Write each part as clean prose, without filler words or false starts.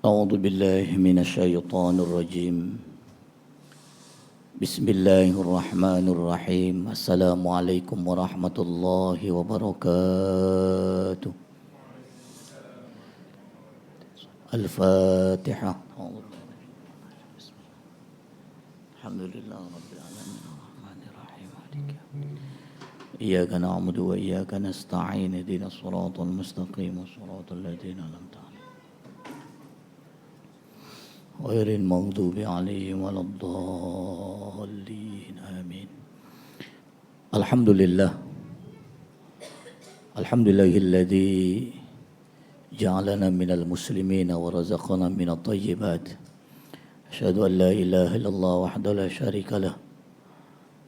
أعوذ بالله من الشيطان الرجيم. بسم الله الرحمن الرحيم. السلام عليكم ورحمة الله وبركاته. الفاتحة. الحمد لله رب العالمين الرحمن الرحيم مالك يوم الدين. إياك نعبد وإياك نستعين اهدنا الصراط المستقيم صراط الذين أنعمت عليهم غير المغضوب عليهم ولا الضالين آمين. الحمد لله الذي جعلنا من المسلمين ورزقنا من الطيبات. أشهد أن لا إله إلا الله وحده لا شريك له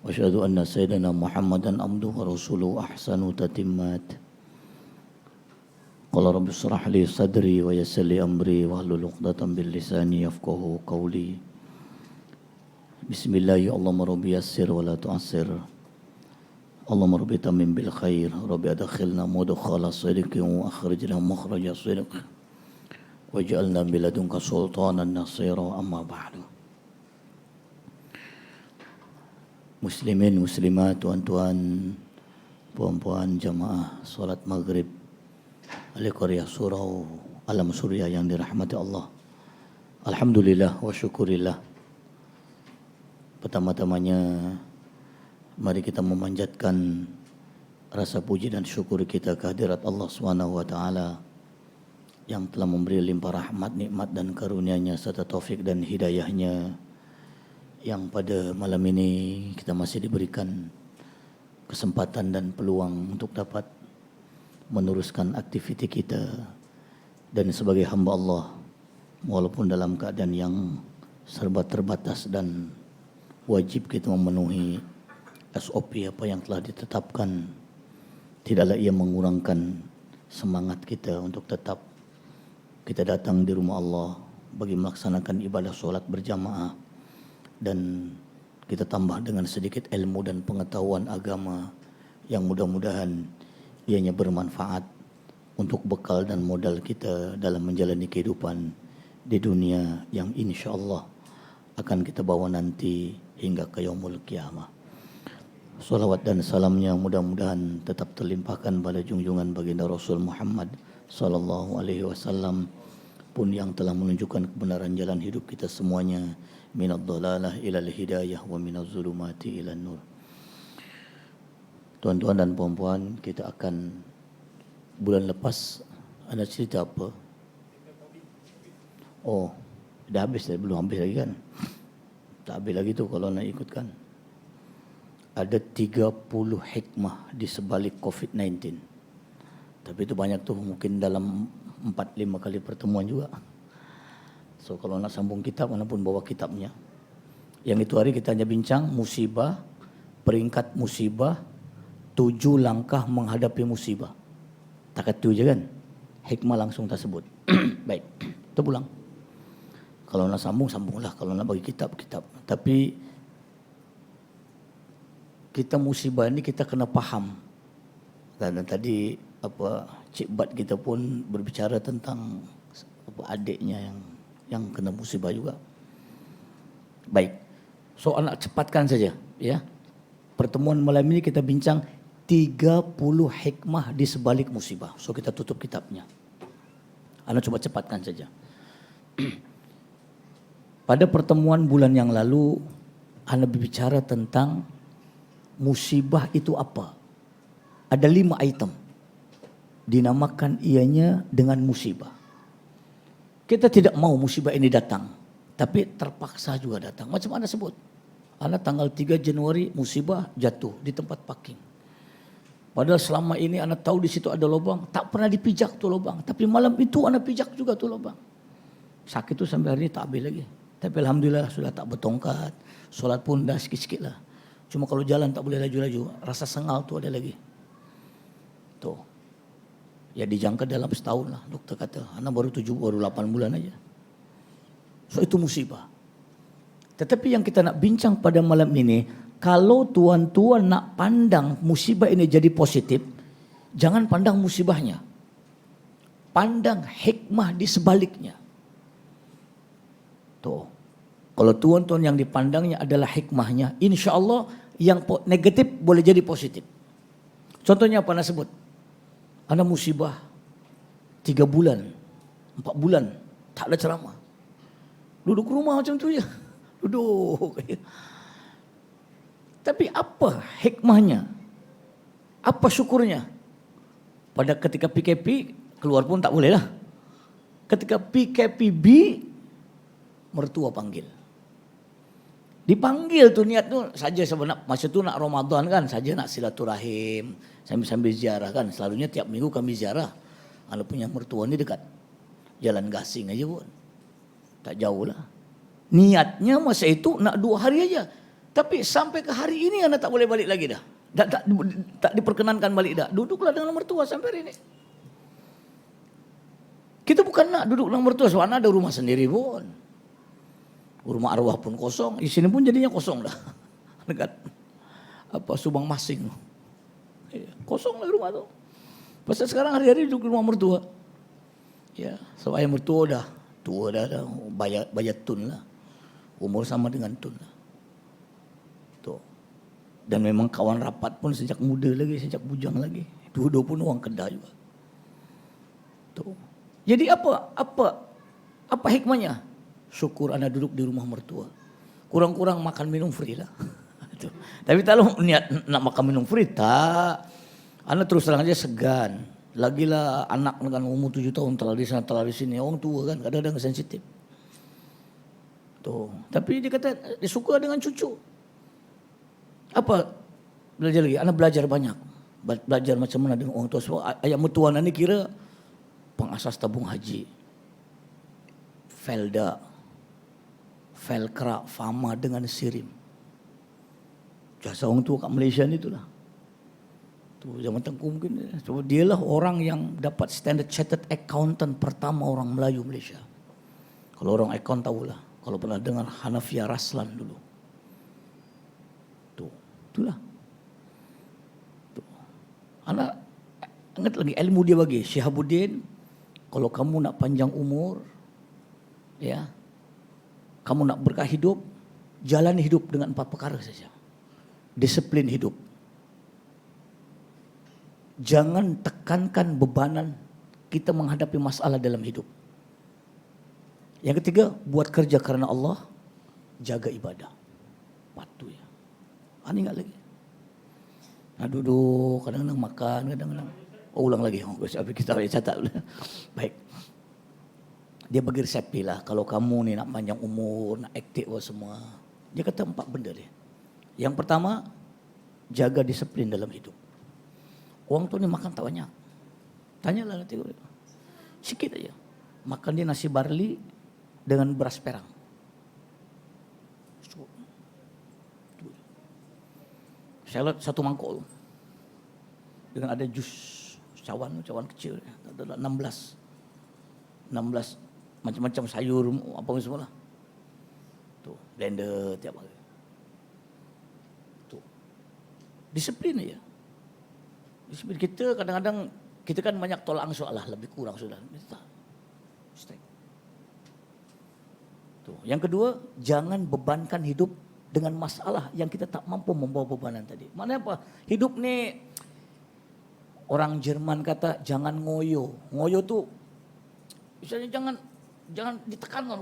وأشهد أن سيدنا محمدا عبده ورسوله أحسن تتمات. قال رب اشرح لي صدري ويسر لي أمري واحلل عقدة من لساني يفقهوا قولي. بسم الله اللهم ربي يسر ولا تعسر اللهم ربي تمم بالخير ربي أدخلنا مدخل صدق وأخرجنا مخرج صدق واجعلنا من لدنك سلطانا نصيرا. أما بعد. Muslimin, muslimat, tuan-tuan, puan-puan jamaah salat maghrib Al-Qaryah Surau Alam Surya yang dirahmati Allah. Alhamdulillah wa syukurillah. Pertama-tamanya mari kita memanjatkan rasa puji dan syukur kita kehadirat Allah Subhanahu wa taala yang telah memberi limpah rahmat, nikmat dan karunia-Nya serta taufik dan hidayah-Nya, yang pada malam ini kita masih diberikan kesempatan dan peluang untuk dapat meneruskan aktiviti kita dan sebagai hamba Allah walaupun dalam keadaan yang serba terbatas dan wajib kita memenuhi SOP apa yang telah ditetapkan. Tidaklah ia mengurangkan semangat kita untuk tetap kita datang di rumah Allah bagi melaksanakan ibadah solat berjamaah, dan kita tambah dengan sedikit ilmu dan pengetahuan agama yang mudah-mudahan ianya bermanfaat untuk bekal dan modal kita dalam menjalani kehidupan di dunia yang insya-Allah akan kita bawa nanti hingga ke yaumul qiyamah. Salawat dan salamnya mudah-mudahan tetap terlimpahkan pada junjungan baginda Rasul Muhammad sallallahu alaihi wasallam pun yang telah menunjukkan kebenaran jalan hidup kita semuanya, minad dhalalah ilal hidayah wa minaz zulumati ilan nur. Tuan-tuan dan puan-puan, kita akan bulan lepas ada cerita apa? Oh, dah habis dah, belum habis lagi kan? Tak habis lagi tu kalau nak ikutkan. Ada 30 hikmah di sebalik COVID-19. Tapi itu banyak tu, mungkin dalam 4-5 kali pertemuan juga. So kalau nak sambung kitab, mana pun bawa kitabnya. Yang itu hari kita hanya bincang musibah, peringkat musibah, 7 langkah menghadapi musibah. Takat tu je kan? Hikmah langsung tersebut. Baik, kita pulang. Kalau nak sambung, sambunglah. Kalau nak bagi kitab, kitab. Tapi kita musibah ini kita kena faham. Dan tadi Cik Bat kita pun berbicara tentang adiknya yang kena musibah juga. Baik. So anak cepatkan saja ya. Pertemuan malam ini kita bincang 30 hikmah di sebalik musibah. So kita tutup kitabnya. Anak coba cepatkan saja. Pada pertemuan bulan yang lalu anak berbicara tentang musibah itu apa. Ada 5 item. Dinamakan ianya dengan musibah. Kita tidak mau musibah ini datang, tapi terpaksa juga datang. Macam mana sebut? Anak tanggal 3 Januari musibah jatuh di tempat parking. Padahal selama ini anak tahu di situ ada lubang, tak pernah dipijak tu lubang. Tapi malam itu anak pijak juga tu lubang. Sakit tu sampai hari ini tak habis lagi. Tapi alhamdulillah sudah tak bertongkat. Solat pun dah sikit-sikit lah. Cuma kalau jalan tak boleh laju-laju. Rasa sengal tu ada lagi. Tuh. Ya dijangka dalam setahun lah. Dokter kata, anak baru 8 bulan aja. So itu musibah. Tetapi yang kita nak bincang pada malam ini, kalau tuan-tuan nak pandang musibah ini jadi positif, jangan pandang musibahnya. Pandang hikmah di sebaliknya. Tuh. Kalau tuan-tuan yang dipandangnya adalah hikmahnya, insya Allah yang negatif boleh jadi positif. Contohnya apa Anda sebut? Anda musibah 3 bulan, 4 bulan, tak ada ceramah. Duduk rumah macam tu je. Duduk. Tapi apa hikmahnya? Apa syukurnya? Pada ketika PKP, keluar pun tak boleh lah. Ketika PKPB, mertua panggil. Dipanggil tuh niat tuh saja sebenarnya, masa tu nak Ramadan kan, saja nak silaturahim, sambil ziarah kan. Selalunya tiap minggu kami ziarah. Kalau punya mertua ni dekat. Jalan Gasing aja pun. Tak jauh lah. Niatnya masa itu nak 2 hari aja. Tapi sampai ke hari ini anda tak boleh balik lagi dah. Tak diperkenankan balik dah. Duduklah dengan mertua sampai hari ini. Kita bukan nak duduk dengan mertua, soalnya ada rumah sendiri pun. Rumah arwah pun kosong, di sini pun jadinya kosong dah. Dekat Subang Masing. Kosong lah rumah tu. Pasal sekarang hari-hari duduk di rumah mertua. Ya, so ayah mertua dah tua dah bayar tun lah. Umur sama dengan tun lah. Tuh. Dan memang kawan rapat pun sejak muda lagi, sejak bujang lagi. Dua-dua pun orang Kedah juga. Tuh. Jadi apa hikmahnya? Syukur anda duduk di rumah mertua. Kurang-kurang makan minum free lah. Tapi kalau niat nak makan minum free, tak. Anda terus terang aja segan. Lagilah anak dengan umur 7 tahun telah di sana, telah di sini. Orang tua kan kadang-kadang sensitif. Tuh. Tapi dia kata dia suka dengan cucu. Apa belajar lagi? Anak belajar banyak. Belajar macam mana dengan orang tua. Sebab ayah mertua ni kira pengasas tabung haji. Felda, Velcra, Fama dengan Sirim. Jasa orang tua kat Malaysia ni itulah. Tu zaman Tengku mungkin. So, dialah orang yang dapat Standard Chartered Accountant pertama orang Melayu Malaysia. Kalau orang account tahulah. Kalau pernah dengar Hanafia Raslan dulu. Itulah. Tuh. Anak ingat lagi ilmu dia bagi Syihabuddin, kalau kamu nak panjang umur, ya, kamu nak berkah hidup, jalani hidup dengan 4 perkara saja. Disiplin hidup. Jangan tekankan bebanan kita menghadapi masalah dalam hidup. Yang ketiga, buat kerja karena Allah, jaga ibadah. Patuh ya. Ingat lagi. Nah duduk, kadang-kadang makan, kadang-kadang. Ulang lagi. Kita catat. Baik. Dia bagi resep lah. Kalau kamu ni nak panjang umur, nak aktif semua. Dia kata 4 benda dia. Yang pertama, jaga disiplin dalam hidup. Orang tu ni makan tak banyak. Tanyalah nanti. Sikit aja. Makan dia nasi barli dengan beras perang. Salad 1 mangkuk tu. Dengan ada jus cawan kecil. Ada 16 macam-macam sayur apa semua lah. Tu, blender tiap hari. Tu. Disiplin aja. Disiplin kita kadang-kadang kita kan banyak tolak ansur lah, lebih kurang sudah. Stay. Tu. Yang kedua, jangan bebankan hidup dengan masalah yang kita tak mampu membawa bebanan tadi. Maknanya apa? Hidup ni orang Jerman kata jangan ngoyo. Ngoyo tu misalnya jangan ditekankan.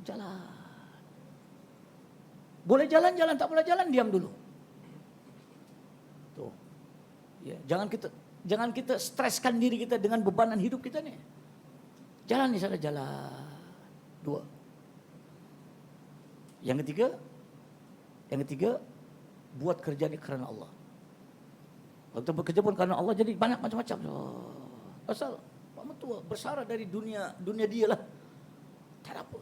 Jalan. Boleh jalan-jalan, tak boleh jalan diam dulu. Tuh. Ya, jangan kita streskan diri kita dengan bebanan hidup kita nih. Jalan di sana jalan. 2. Yang ketiga, buat kerja karena Allah. Waktu bekerja pun karena Allah jadi banyak macam-macam. Asal Pak Mertua bersara dari dunia dia lah. Tak ada apa.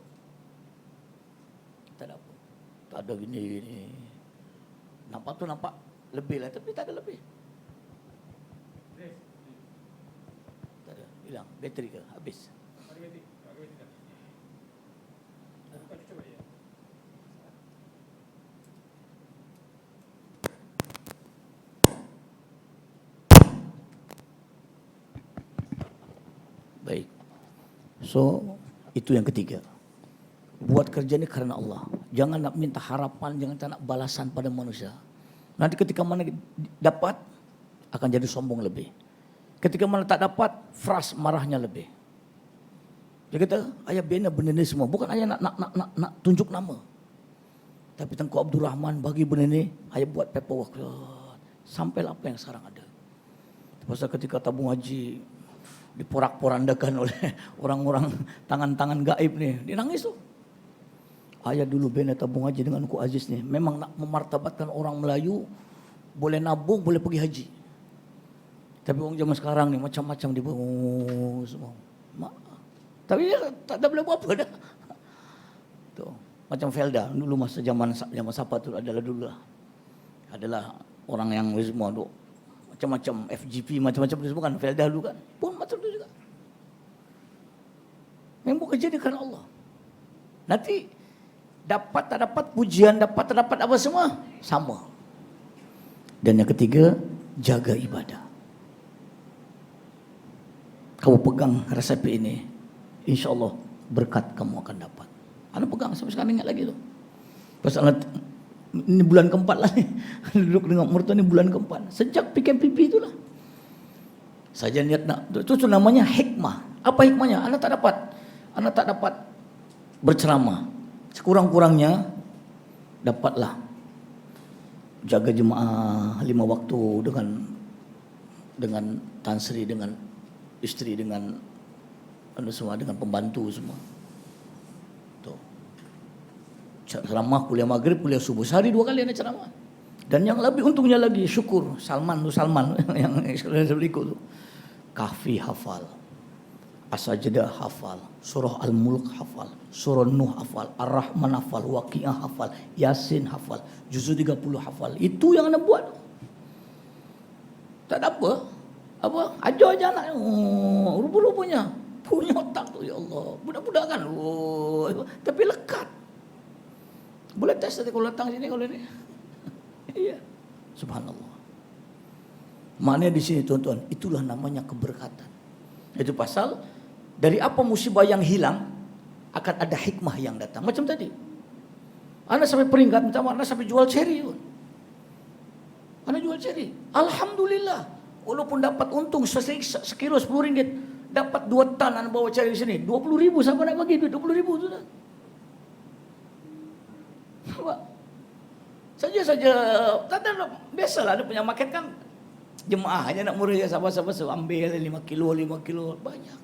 Tak ada gini. Nampak lebih lah, tapi tak ada lebih. Tak ada, hilang bateri ke habis. Baik. So, itu yang ketiga. buat kerja ini karena Allah. Jangan nak minta harapan, jangan tak nak balasan pada manusia. Nanti ketika mana dapat, akan jadi sombong lebih. Ketika mana tak dapat, fras marahnya lebih. Dia kata, ayah bina benda ni semua. Bukan ayah nak tunjuk nama. Tapi Tengku Abdul Rahman bagi benda ni, ayah buat paperwork. Sampailah apa yang sekarang ada. Pasal ketika tabung haji diporak-porandakan oleh orang-orang tangan-tangan gaib ni, dia nangis tu. Ayah dulu bina tabung haji dengan Ku Aziz ni, memang nak memartabatkan orang Melayu, boleh nabung, boleh pergi haji. Tapi orang zaman sekarang ni macam-macam dia semua. Tapi dia tak ada boleh buat apa dah. Tu. Macam Felda dulu masa zaman siapa tu adalah orang yang semua tu macam-macam FGP macam-macam tu semua kan, Felda dulu kan pun macam tu juga. Memang kerja dia kerana Allah. Nanti dapat tak dapat pujian, dapat tak dapat apa semua sama. Dan yang ketiga, jaga ibadah. Kamu pegang resep ini, insya-Allah berkat kamu akan dapat. Anak pegang sampai sekarang ingat lagi tu. Pasal ini bulan keempat lah ni. Duduk dengan mertua ni bulan keempat. Sejak PKPP itulah. Saja niat nak. Itu namanya hikmah. Apa hikmahnya? Anak tak dapat berceramah. Sekurang-kurangnya dapatlah jaga jemaah 5 waktu dengan Tan Sri, dengan isteri, dengan semua, dengan pembantu semua. Ceramah kuliah maghrib, kuliah subuh, sehari 2 kali ada ceramah. Dan yang lebih untungnya lagi, syukur Salman yang berikut tu. Kahfi hafal, As-Sajdah hafal, surah Al-Mulk hafal, surah Nuh hafal, Ar-Rahman hafal, Waqiah hafal, Yasin hafal, juzul 30 hafal. Itu yang anda buat. Tak ada apa. Ajar aja anak. Rupa-rupanya punya otak tu, ya Allah. Budak-budak kan. Tapi lekat. Boleh tes nanti kalau datang sini kalau ni. Iya. Subhanallah. Maknanya di sini tuan-tuan, itulah namanya keberkatan. Itu pasal dari apa musibah yang hilang akan ada hikmah yang datang. Macam tadi. Anak sampai peringkat, minta maaf, anak sampai jual cherry. Anak jual cherry. Alhamdulillah. Walaupun dapat untung sekilo 10 ringgit, dapat 2 tan anak bawa cherry di sini. 20,000 siapa nak bagi duit 20,000 tu dah. Saja tak ada, biasalah ada punya market kan, jemaah hanya nak murah je, sabar-sabar ambil 5 kilo banyak.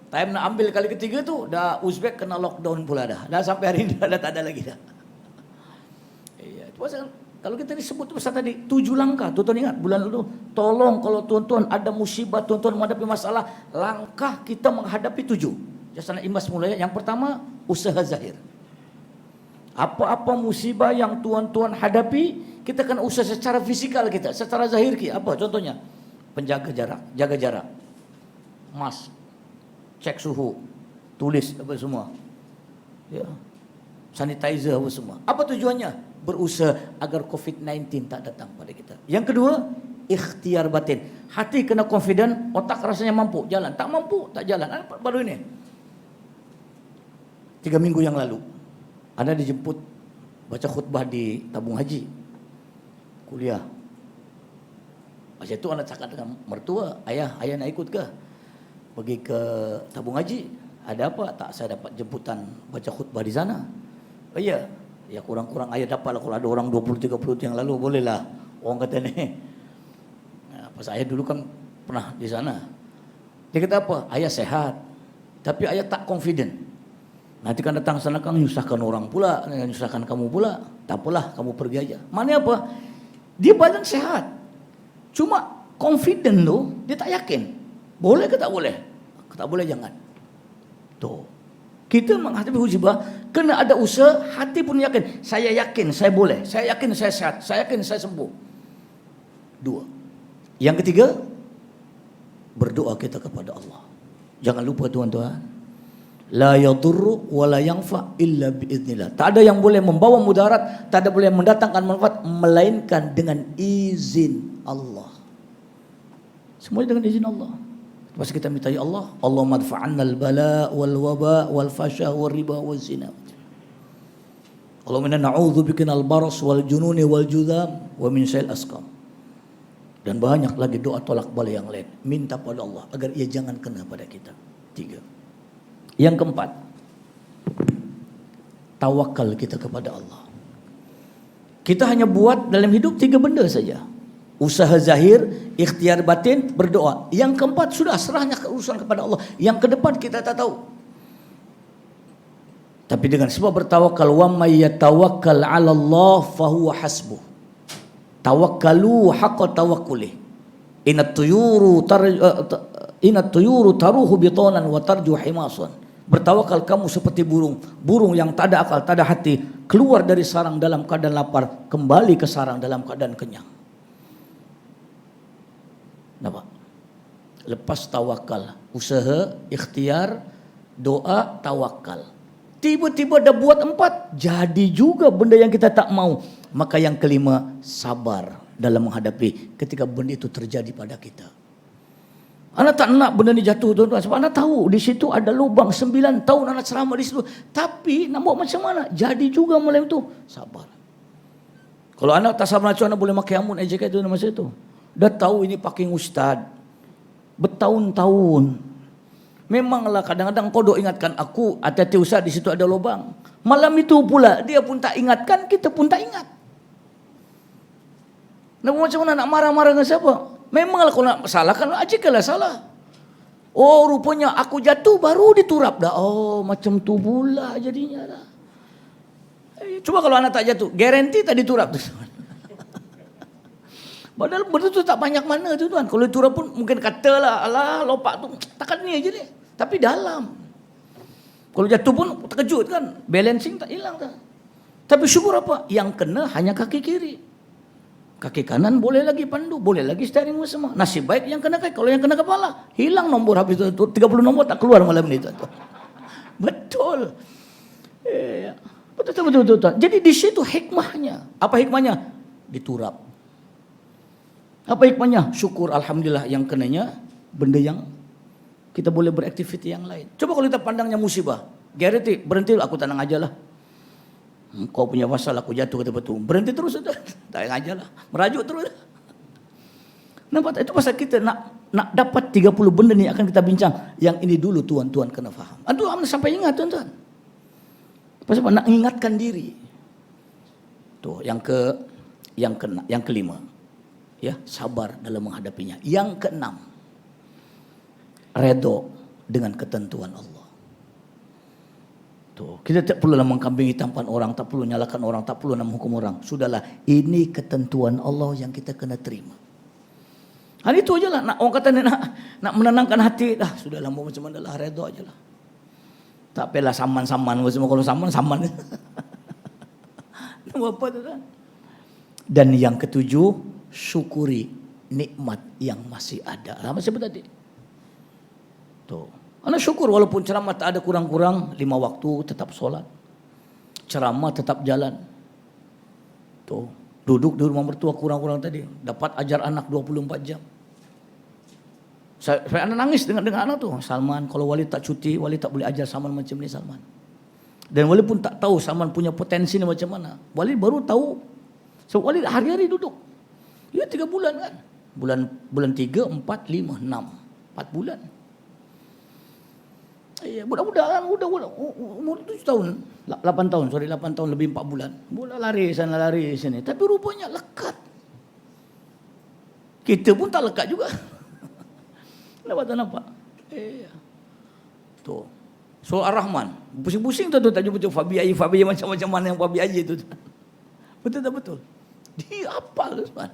Time nak ambil kali ketiga tu dah Uzbek kena lockdown pula dah sampai hari ini dah tak ada lagi dah. Iya, itu pasal kalau kita disebut tu pasal tadi 7 langkah, tuan-tuan ingat bulan lalu, tolong kalau tuan-tuan ada musibah, tuan-tuan menghadapi masalah, langkah kita menghadapi 7. Jasana imbas mulai. Yang pertama, usaha zahir. Apa-apa musibah yang tuan-tuan hadapi, kita kena usaha secara fisikal kita, secara zahir kita. Apa contohnya? Penjaga jarak, jaga jarak. Mask, cek suhu, tulis apa semua. Ya. Sanitizer apa semua. Apa tujuannya? Berusaha agar COVID-19 tak datang pada kita. Yang kedua, ikhtiar batin. Hati kena confident, otak rasanya mampu, jalan. Tak mampu, tak jalan. Baru ini. 3 minggu yang lalu, Anda dijemput baca khutbah di tabung haji, kuliah. Masa itu anak cakap dengan mertua, ayah nak ikut ke? Pergi ke tabung haji. Ada apa? Tak, saya dapat jemputan baca khutbah di sana. Oh iya, ya kurang-kurang ayah dapat lah. Kalau ada orang 20-30 yang lalu, bolehlah. Orang kata ni. Nah, pas ayah dulu kan pernah di sana. Dia kata apa? Ayah sehat, tapi ayah tak confident. Nanti kan datang sana kan nyusahkan orang pula, nyusahkan kamu pula. Tak apalah, kamu pergi aja. Maknanya apa? Dia badan sehat, cuma confident tu dia tak yakin. Boleh ke tak boleh? Tak boleh, jangan. Tuh. Kita menghadapi musibah kena ada usaha, hati pun yakin. Saya yakin saya boleh, saya yakin saya sehat, saya yakin saya sembuh. 2. Yang ketiga, berdoa kita kepada Allah. Jangan lupa tuan-tuan, la yadurru wa la yanfa illa biiznillah. Tak ada yang boleh membawa mudarat, tak ada boleh mendatangkan manfaat melainkan dengan izin Allah. Semuanya dengan izin Allah. Pasti kita minta, ya Allah, Allahumma adfa'anna al-bala wal waba wal fasha wal riba wal zina. Allahumma inna na'udzubika minal baras wal jununi wal judham wa min syai'il asqam. Dan banyak lagi doa tolak bala yang lain. Minta pada Allah agar ia jangan kena pada kita. 3. Yang keempat, tawakal kita kepada Allah. Kita hanya buat dalam hidup 3 benda saja. Usaha zahir, ikhtiar batin, berdoa. Yang keempat sudah serahnya urusan kepada Allah. Yang kedepan kita tak tahu. Tapi dengan sebab bertawakal, wa may yatawakkal 'ala Allah fahuwa hasbuh. Tawakkalu haqqa tawakkuli. Inat tuyuru taruhu bitanan wa tarju himasan. Bertawakal kamu seperti burung yang tak ada akal, tak ada hati, keluar dari sarang dalam keadaan lapar, kembali ke sarang dalam keadaan kenyang. Nampak? Lepas tawakal, usaha, ikhtiar, doa, tawakal. Tiba-tiba dah buat 4, jadi juga benda yang kita tak mau. Maka yang kelima, sabar dalam menghadapi ketika benda itu terjadi pada kita. Anak tak nak benda ni jatuh, tuan-tuan, sebab anak tahu di situ ada lubang. 9 tahun anak ceramah di situ, tapi nak buat macam mana? Jadi juga malam itu, sabar. Kalau anak tak sabar, anak boleh pakai amun ejekat itu masa itu. Dah tahu ini pakai ustaz bertahun-tahun. Memanglah kadang-kadang kau dok ingatkan aku, hati-hati ustaz di situ ada lubang. Malam itu pula dia pun tak ingatkan, kita pun tak ingat. Nak macam mana nak marah-marah dengan siapa? Memanglah kalau nak salahkan, ajikanlah salah. Oh, rupanya aku jatuh baru diturap dah. Oh, macam tu pula jadinya dah. Cuba kalau anak tak jatuh, garanti tak diturap tu. Padahal benda tu tak banyak mana tu tuan. Kalau diturap pun mungkin katalah, alah lopak tu takkan ni aja ni. Tapi dalam. Kalau jatuh pun terkejut kan. Balancing tak hilang dah. Tapi syukur apa? Yang kena hanya kaki kiri. Kaki kanan boleh lagi pandu, boleh lagi steering wheel semua. Nasib baik yang kena kaki. Kalau yang kena kepala, hilang nombor habis itu. 30 nombor tak keluar malam ni tuan. Betul. Betul. Jadi di situ hikmahnya. Apa hikmahnya? Diturap. Apa hikmahnya? Syukur alhamdulillah yang kenanya benda yang kita boleh beraktiviti yang lain. Coba kalau kita pandangnya musibah, garanti berhenti aku tenang aja lah. Kau punya masalah, aku jatuh kata betul. Berhenti terus sudah, tak aja lah, merajuk terus. Nampak? Itu pasal kita nak dapat 30 benda ni akan kita bincang. Yang ini dulu tuan-tuan kena faham. Aduh, sampai ingat tuan-tuan. Pasal nak ingatkan diri. Tuh, yang kelima. Ya, sabar dalam menghadapinya. Yang keenam, redo dengan ketentuan Allah. Tuh, kita tak perlu mengkambing hitamkan orang, tak perlu nyalakan orang, tak perlu menghukum orang. Sudahlah, ini ketentuan Allah yang kita kena terima. Hal itu aja lah. Orang kata nak menenangkan hati, dah sudahlah mau macam mana lah, redo aja lah. Tak payahlah saman-saman, kalau saman. Apa tu kan? Dan yang ketujuh, syukuri nikmat yang masih ada. Macam tadi. Tuh. Anak syukur walaupun ceramah tak ada kurang-kurang 5 waktu tetap solat. Ceramah tetap jalan. Tuh. Duduk di rumah mertua kurang-kurang tadi. Dapat ajar anak 24 jam. Saya anak nangis dengan anak tu. Salman, kalau Wali tak cuti, Wali tak boleh ajar Salman macam ni Salman. Dan Wali pun tak tahu Salman punya potensi ni macam mana. Wali baru tahu. So Wali hari-hari duduk. Ya 3 bulan kan. Bulan 3, 4, 5, 6. 4 bulan. Ya, budak-budak kan. Umur 7 tahun. 8 tahun lebih 4 bulan. Budak lari sana lari sini. Tapi rupanya lekat. Kita pun tak lekat juga. Nampak? Tuh. So Ar-Rahman. Pusing-pusing tu tak jumpa Fabi Ayi macam-macam mana yang Fabi Ayi tu. Betul tak betul? Dia hafal Ustaz.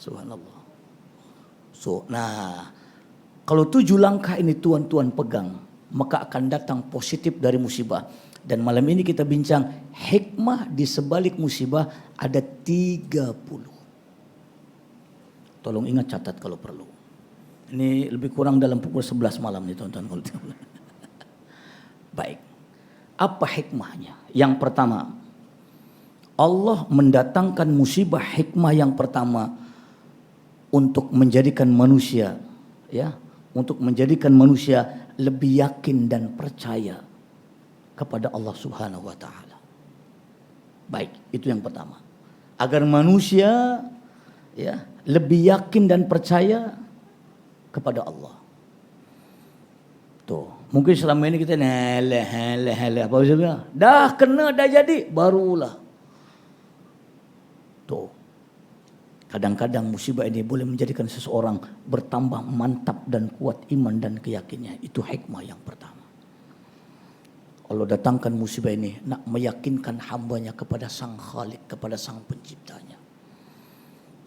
Subhanallah. So, kalau 7 langkah ini tuan-tuan pegang, maka akan datang positif dari musibah. Dan malam ini kita bincang hikmah di sebalik musibah ada 30. Tolong ingat, catat kalau perlu. Ini lebih kurang dalam pukul 11 malam nih tuan-tuan. Baik. Apa hikmahnya? Yang pertama, Allah mendatangkan musibah hikmah yang pertama untuk menjadikan manusia ya untuk menjadikan manusia lebih yakin dan percaya kepada Allah Subhanahu wa taala. Baik, itu yang pertama. Agar manusia ya lebih yakin dan percaya kepada Allah. Tuh, mungkin selama ini kita halah apa saja. Dah kena dah jadi barulah. Tuh. Kadang-kadang musibah ini boleh menjadikan seseorang bertambah mantap dan kuat iman dan keyakinannya. Itu hikmah yang pertama. Allah datangkan musibah ini nak meyakinkan hambanya kepada Sang Khalik, kepada Sang Penciptanya.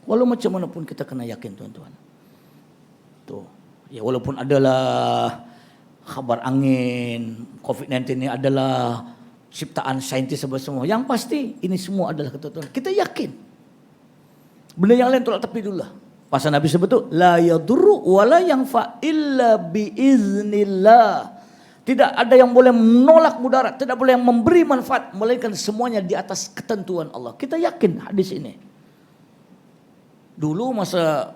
Walau macam mana pun kita kena yakin tuan-tuan. Tuh, ya walaupun adalah khabar angin, COVID-19 ini adalah ciptaan saintis semua. Yang pasti ini semua adalah ketentuan. Kita yakin. Benda yang lain tolak tepi dulu lah. Pasal Nabi sebut tu, la yadurru wa la yanfa illa biiznillah. Tidak ada yang boleh menolak mudarat, tidak boleh yang memberi manfaat, melainkan semuanya di atas ketentuan Allah. Kita yakin hadis ini. Dulu masa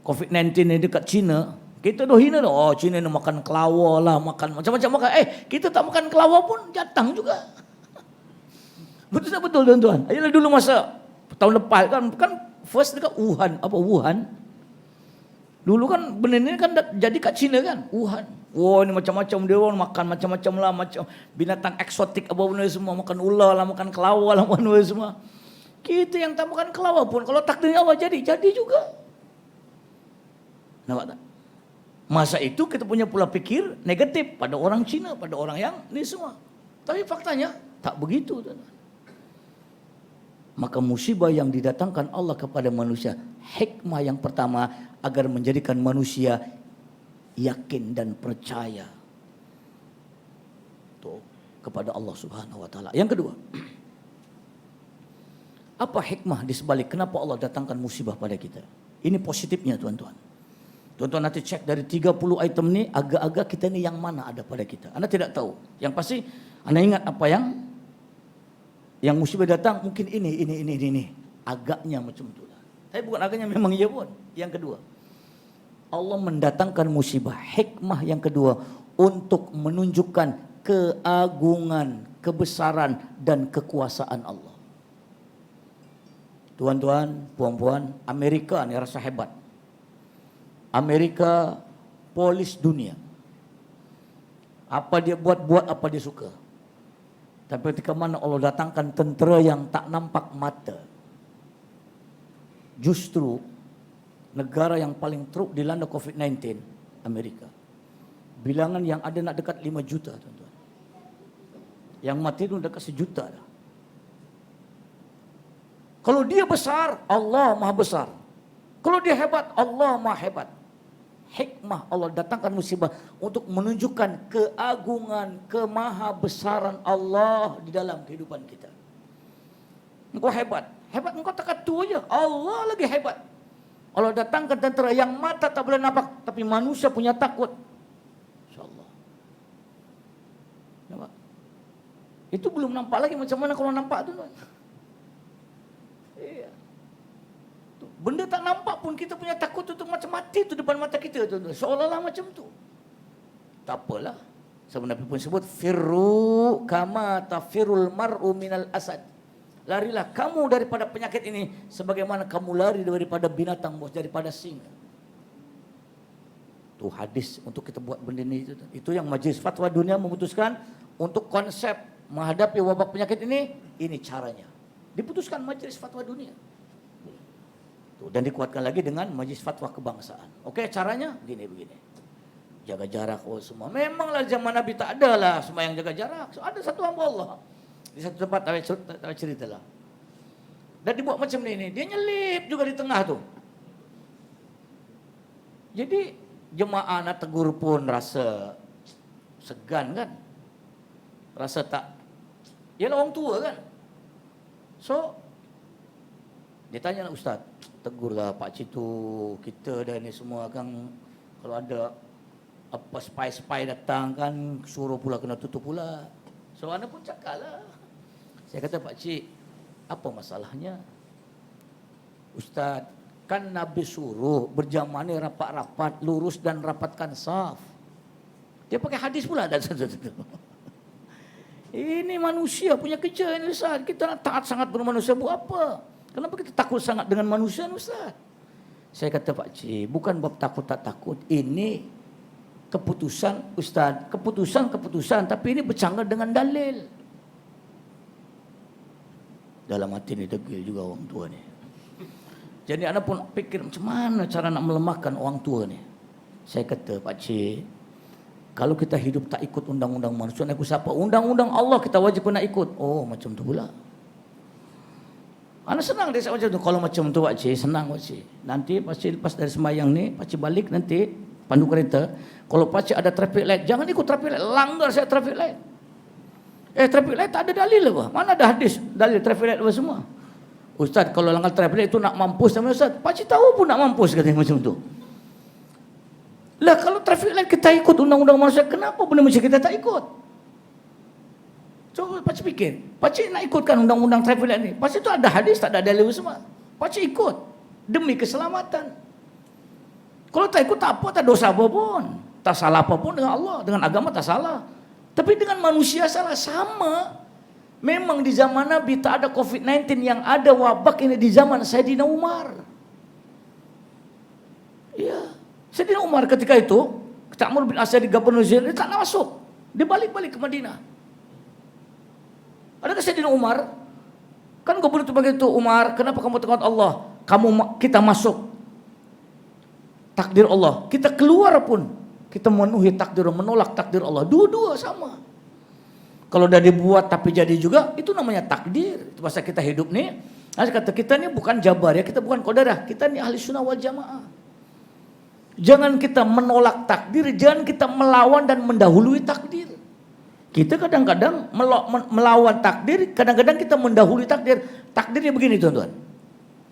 COVID-19 ni dekat China, kita dah hina dah. Oh, China ni makan kelawar lah, makan macam-macam makan. Kita tak makan kelawar pun datang juga. Betul tak betul tuan-tuan? Ayolah dulu masa tahun lepas kan first dekat Wuhan. Dulu kan benda ni kan jadi kat China kan, Wuhan. Wah, ni macam-macam dia orang makan macam-macam lah, macam binatang eksotik apa benda semua, makan ular lah, makan kelawar lah, makan benda semua. Kita yang tak makan kelawar pun kalau takdir Allah jadi juga. Nampak tak? Masa itu kita punya pula fikir negatif pada orang Cina, pada orang yang ni semua. Tapi faktanya tak begitu, tuan-tuan. Maka musibah yang didatangkan Allah kepada manusia, hikmah yang pertama agar menjadikan manusia yakin dan percaya tuh kepada Allah Subhanahu wa taala. Yang kedua, apa hikmah di sebalik kenapa Allah datangkan musibah pada kita? Ini positifnya tuan-tuan. Tuan-tuan nanti cek dari 30 item ni agak-agak kita ni yang mana ada pada kita. Anda tidak tahu. Yang pasti anda ingat apa yang musibah datang mungkin ini. Agaknya macam itulah. Tapi bukan agaknya, memang iya pun. Yang kedua, Allah mendatangkan musibah, hikmah yang kedua untuk menunjukkan keagungan, kebesaran dan kekuasaan Allah. Tuan-tuan, puan-puan, Amerika ni rasa hebat. Amerika polis dunia. Apa dia buat apa dia suka. Tapi ketika mana Allah datangkan tentera yang tak nampak mata, justru negara yang paling teruk dilanda COVID-19, Amerika. Bilangan yang ada nak dekat 5 juta, tuan-tuan. Yang mati itu dekat 1 juta dah. Kalau dia besar, Allah maha besar. Kalau dia hebat, Allah maha hebat. Hikmah Allah datangkan musibah untuk menunjukkan keagungan, kemahabesaran Allah di dalam kehidupan kita. Engkau hebat. Hebat engkau tak tu aja. Allah lagi hebat. Allah datangkan tentera yang mata tak boleh nampak, tapi manusia punya takut. InsyaAllah. Nampak? Itu belum nampak lagi, macam mana kalau nampak tu? Iya. Benda tak nampak pun kita punya takut tu macam mati tu depan mata kita tu. Seolah-olah macam tu. Tak apalah. Sebenarnya pun sebut firru kama tafirul mar'u minal asad. Larilah kamu daripada penyakit ini sebagaimana kamu lari daripada binatang, daripada singa. Tu hadis untuk kita buat benda ni itu. Itu yang Majlis Fatwa Dunia memutuskan untuk konsep menghadapi wabak penyakit ini caranya. Diputuskan Majlis Fatwa Dunia. Dan dikuatkan lagi dengan Majlis Fatwa Kebangsaan. Okey, caranya begini. Jaga jarak semua. Memanglah zaman Nabi tak ada lah sembahyang jaga jarak. So, ada satu hamba Allah. Di satu tempat tak ceritalah. Dan dibuat macam ni. Dia nyelip juga di tengah tu. Jadi jemaah nak tegur pun rasa segan kan. Rasa tak. Yalah orang tua kan. So dia tanya lah, Ustaz, tegurlah Pak Citu, kita dah ni semua kan kalau ada apa spy datang kan suruh pula kena tutup pula. So anda pun cakap lah. Saya kata, Pak Cik, apa masalahnya? Ustaz, Kan Nabi suruh berjamaah ni rapat-rapat, lurus dan rapatkan saf. Dia pakai hadis pula. Ini manusia punya kerja ini Ustaz. Kita nak taat sangat pada manusia, buat apa? Kenapa kita takut sangat dengan manusia Ustaz? Saya kata Pak Cik, bukan bab takut tak takut. Ini keputusan Ustaz. Keputusan, tapi ini bercanggah dengan dalil. Dalam hati ni degil juga orang tua ni. Jadi anak pun fikir macam mana cara nak melemahkan orang tua ni. Saya kata Pak Cik, kalau kita hidup tak ikut undang-undang manusia, nak ikut siapa? Undang-undang Allah kita wajib nak ikut. Oh macam tu pula. Anak senang dia macam tu. Kalau macam tu Pak Cik, senang Pak Cik. Nanti Pak Cik lepas dari sembahyang ni, Pak Cik balik nanti pandu kereta. Kalau Pak Cik ada traffic light, jangan ikut traffic light. Langgar saya traffic light. Traffic light tak ada dalil apa? Mana ada hadis dalil traffic light apa semua? Ustaz, kalau langgar traffic light itu nak mampus sama Ustaz. Pak Cik tahu pun nak mampus katanya macam tu. Lah kalau traffic light kita ikut undang-undang manusia, kenapa benda macam kita tak ikut? Coba Pak Cik fikir. Pak Cik nak ikutkan undang-undang traffic light ni. Pak Cik tu ada hadis, tak ada dalil semua. Pak Cik ikut demi keselamatan. Kalau tak ikut tak apa, tak dosa apa pun. Tak salah apa pun dengan Allah, dengan agama tak salah. Tapi dengan manusia salah sama. Memang di zaman Nabi tak ada COVID-19, yang ada wabak ini di zaman Sayyidina Umar. Ya, Sayyidina Umar ketika itu, Amr bin As jadi gubernur Zir, dia tak nak masuk. Dia balik-balik ke Madinah. Adakah Sayyidina Umar? Kan gubernur itu begitu, Umar, kenapa kamu takut Allah? Kita masuk takdir Allah. Kita keluar pun, kita memenuhi takdir, menolak takdir Allah. Dua-dua sama. Kalau dah dibuat tapi jadi juga, itu namanya takdir. Itu pasal kita hidup ni, kata kita ni bukan jabar ya, kita bukan qadarah, kita ni ahli sunnah wal jamaah. Jangan kita menolak takdir, jangan kita melawan dan mendahului takdir. Kita kadang-kadang melawan takdir, kadang-kadang kita mendahului takdir. Takdirnya begini tuan-tuan.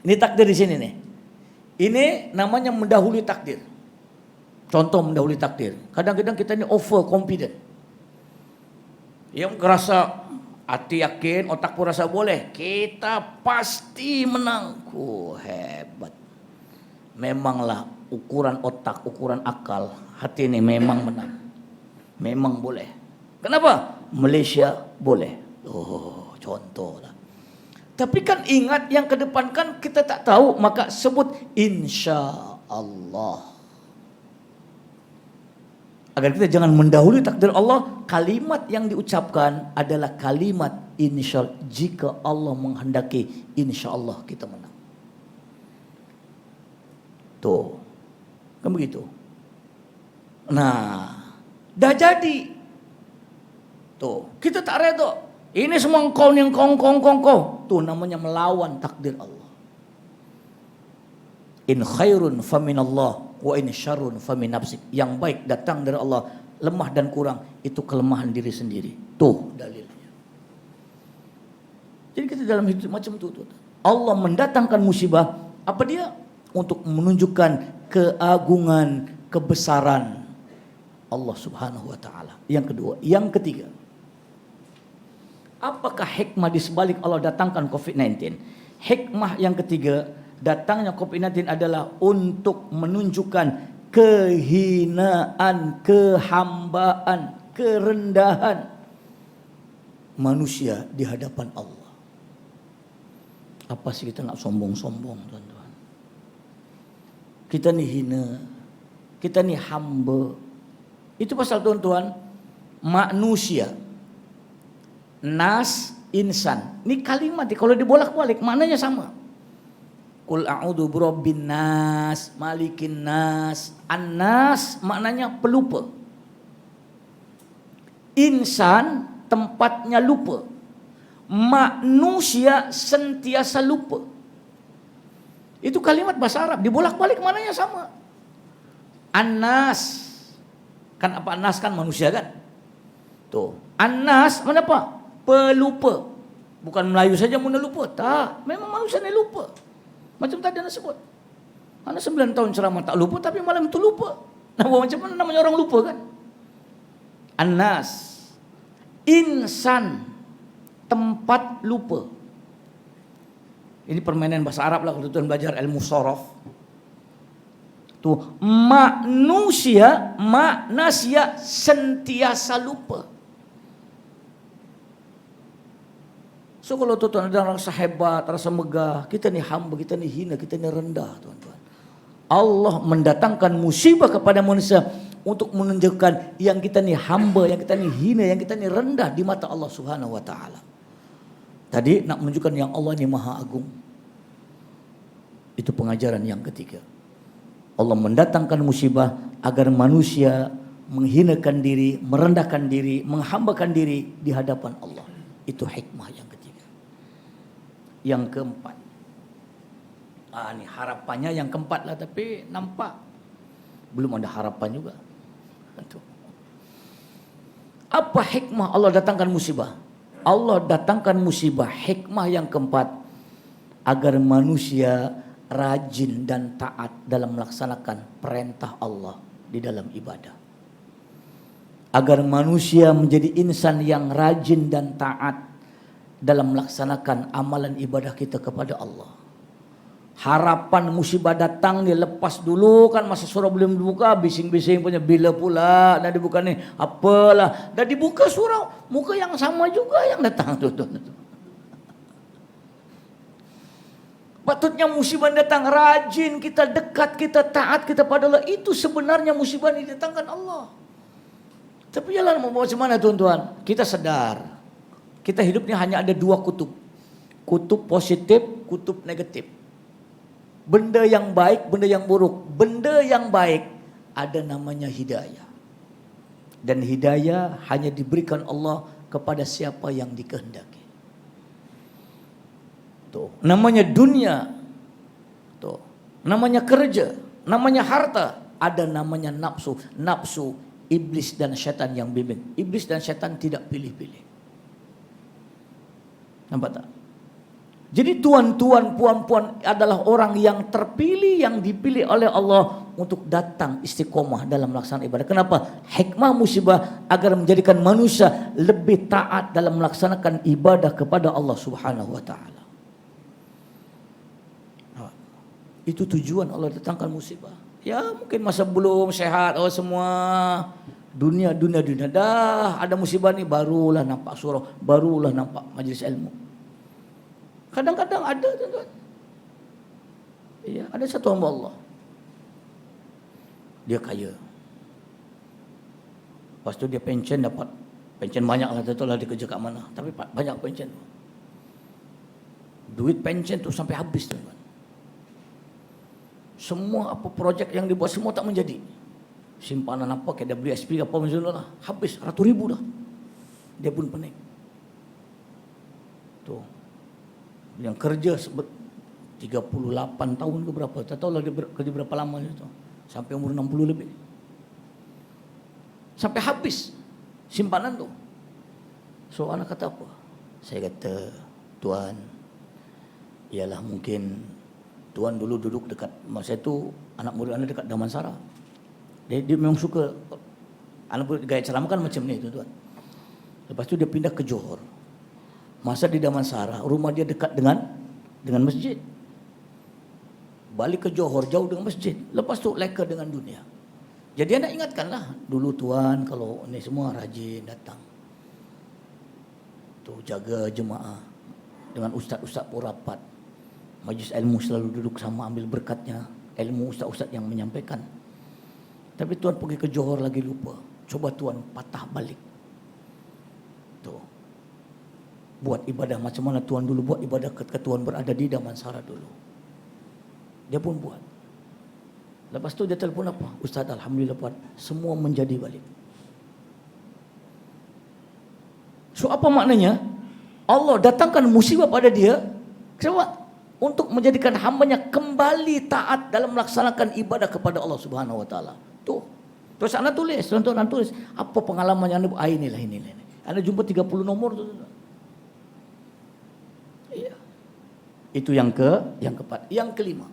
Ini takdir di sini nih. Ini namanya mendahului takdir. Contoh mendahului takdir. Kadang-kadang kita ini over confident. Yang merasa hati yakin, otak pun rasa boleh. Kita pasti menang. Hebat. Memanglah ukuran otak, ukuran akal. Hati ini memang menang. Memang boleh. Kenapa? Malaysia boleh. Oh, contoh lah. Tapi kan ingat yang ke depan kan kita tak tahu, maka sebut insya Allah. Agar kita jangan mendahului takdir Allah, kalimat yang diucapkan adalah kalimat insya Allah. Jika Allah menghendaki, insya Allah kita menang. Tuh, kan begitu. Nah, dah jadi. Tuh, kita tak redha. Ini semua engkau ni, engkau. Tuh namanya melawan takdir Allah. In khairun faminallah wa in syarrun famin nafsik. Yang baik datang dari Allah, lemah dan kurang itu kelemahan diri sendiri. Tuh dalilnya. Jadi kita dalam hidup macam itu tuh. Allah mendatangkan musibah, apa dia? Untuk menunjukkan keagungan, kebesaran Allah Subhanahu wa taala. Yang kedua, yang ketiga. Apakah hikmah di sebalik Allah datangkan COVID-19? Hikmah yang ketiga, datangnya COVID-19 adalah untuk menunjukkan kehinaan, kehambaan, kerendahan manusia di hadapan Allah. Apa sih kita nak sombong-sombong, tuan-tuan? Kita ni hina, kita ni hamba. Itu pasal tuan-tuan, manusia, nas, insan. Ini kalimat kalau dibolak-balik maknanya sama. Qul a'udzu birabbin nas, malikin nas. An-nas maknanya pelupa. Insan tempatnya lupa. Manusia sentiasa lupa. Itu kalimat bahasa Arab, dibolak-balik maknanya sama. An-nas. Kan apa an-nas kan manusia kan? Tuh. An-nas mana apa? Pelupa. Bukan Melayu saja muna lupa. Tak, memang manusia ni lupa. Macam tadi anda sebut. Anda 9 tahun ceramah tak lupa, tapi malam itu lupa. Nah, macam mana namanya orang lupa kan? An-nas. Insan. Tempat lupa. Ini permainan bahasa Arab lah kalau tuan belajar ilmu sorof. Tuh, manusia sentiasa lupa. So kalau tuan ada rasa hebat, rasa megah, kita ni hamba, kita ni hina, kita ni rendah, tuan-tuan. Allah mendatangkan musibah kepada manusia untuk menunjukkan yang kita ni hamba, yang kita ni hina, yang kita ni rendah di mata Allah Subhanahu wa taala. Tadi nak menunjukkan yang Allah ni Maha Agung. Itu pengajaran yang ketiga. Allah mendatangkan musibah agar manusia menghinakan diri, merendahkan diri, menghambakan diri di hadapan Allah. Itu hikmah yang ketiga. Yang keempat. Ini harapannya yang keempat lah, tapi nampak belum ada harapan juga. Apa hikmah Allah datangkan musibah? Allah datangkan musibah, hikmah yang keempat, agar manusia rajin dan taat dalam melaksanakan perintah Allah di dalam ibadah. Agar manusia menjadi insan yang rajin dan taat dalam melaksanakan amalan ibadah kita kepada Allah. Harapan musibah datang dia lepas dulu kan, masa surau belum dibuka bising-bising punya bila pula dah dibuka ni, apalah dah dibuka surau, muka yang sama juga yang datang tu. Patutnya musibah datang rajin, kita dekat, kita taat, kita pada Allah. Itu sebenarnya musibah yang didatangkan Allah. Tapi jalan mau macam mana tuan-tuan? Kita sadar kita hidup ni hanya ada dua kutub. Kutub positif, kutub negatif. Benda yang baik, benda yang buruk. Benda yang baik ada namanya hidayah. Dan hidayah hanya diberikan Allah kepada siapa yang dikehendaki. Tuh, namanya dunia. Tuh, namanya kerja, namanya harta, ada namanya nafsu. Nafsu, iblis dan syaitan yang bimbing. Iblis dan syaitan tidak pilih-pilih. Nampak tak? Jadi tuan-tuan, puan-puan adalah orang yang terpilih, yang dipilih oleh Allah untuk datang istiqomah dalam melaksanakan ibadah. Kenapa? Hikmah musibah agar menjadikan manusia lebih taat dalam melaksanakan ibadah kepada Allah Subhanahu wa taala. Itu tujuan Allah datangkan musibah. Ya mungkin masa belum sehat semua dunia dah ada musibah ni, barulah nampak surau, barulah nampak majlis ilmu. Kadang-kadang ada tuan-tuan. Iya, ada satu hamba Allah. Dia kaya. Lepas tu dia pension dapat. Pension banyak lah, tak tahu lah dia kerja kat mana. Tapi banyak pension tu. Duit pension tu sampai habis tuan-tuan. Semua apa projek yang dibuat semua tak menjadi. Simpanan apa, KWSP apa macam lah. Habis, ratus ribu dah. Dia pun pening. Tuh. Yang kerja 38 tahun ke berapa, tak tahu lah dia kerja berapa lama itu, sampai umur 60 lebih, sampai habis simpanan tu. So anak kata apa? Saya kata, Tuan, ialah mungkin Tuan dulu duduk dekat, masa itu anak murid anak dekat Damansara. Dia memang suka anak murid gaya ceramah kan macam ni tuan-tuan. Lepas tu dia pindah ke Johor. Masa di Damansara, rumah dia dekat dengan masjid. Balik ke Johor, jauh dengan masjid. Lepas tu leka dengan dunia. Jadi anak ingatkanlah, dulu Tuan kalau ni semua rajin datang. Tu jaga jemaah. Dengan ustaz-ustaz pun rapat. Majlis ilmu selalu duduk sama, ambil berkatnya. Ilmu ustaz-ustaz yang menyampaikan. Tapi Tuan pergi ke Johor lagi lupa. Coba Tuan patah balik. Tu. Buat ibadah macam mana Tuan dulu buat ibadah ketika Tuan berada di Damansara dulu. Dia pun buat. Lepas tu dia telefon apa? Ustaz, alhamdulillah Puan, semua menjadi balik. So apa maknanya? Allah datangkan musibah pada dia. Kenapa? Untuk menjadikan hambanya kembali taat dalam melaksanakan ibadah kepada Allah Subhanahu wa taala. Tuh. Terus anda tulis, tuan-tuan tulis apa pengalaman yang anda buat. Inilah. Anda jumpa 30 nomor tu. Iya. Itu yang keempat. Yang kelima.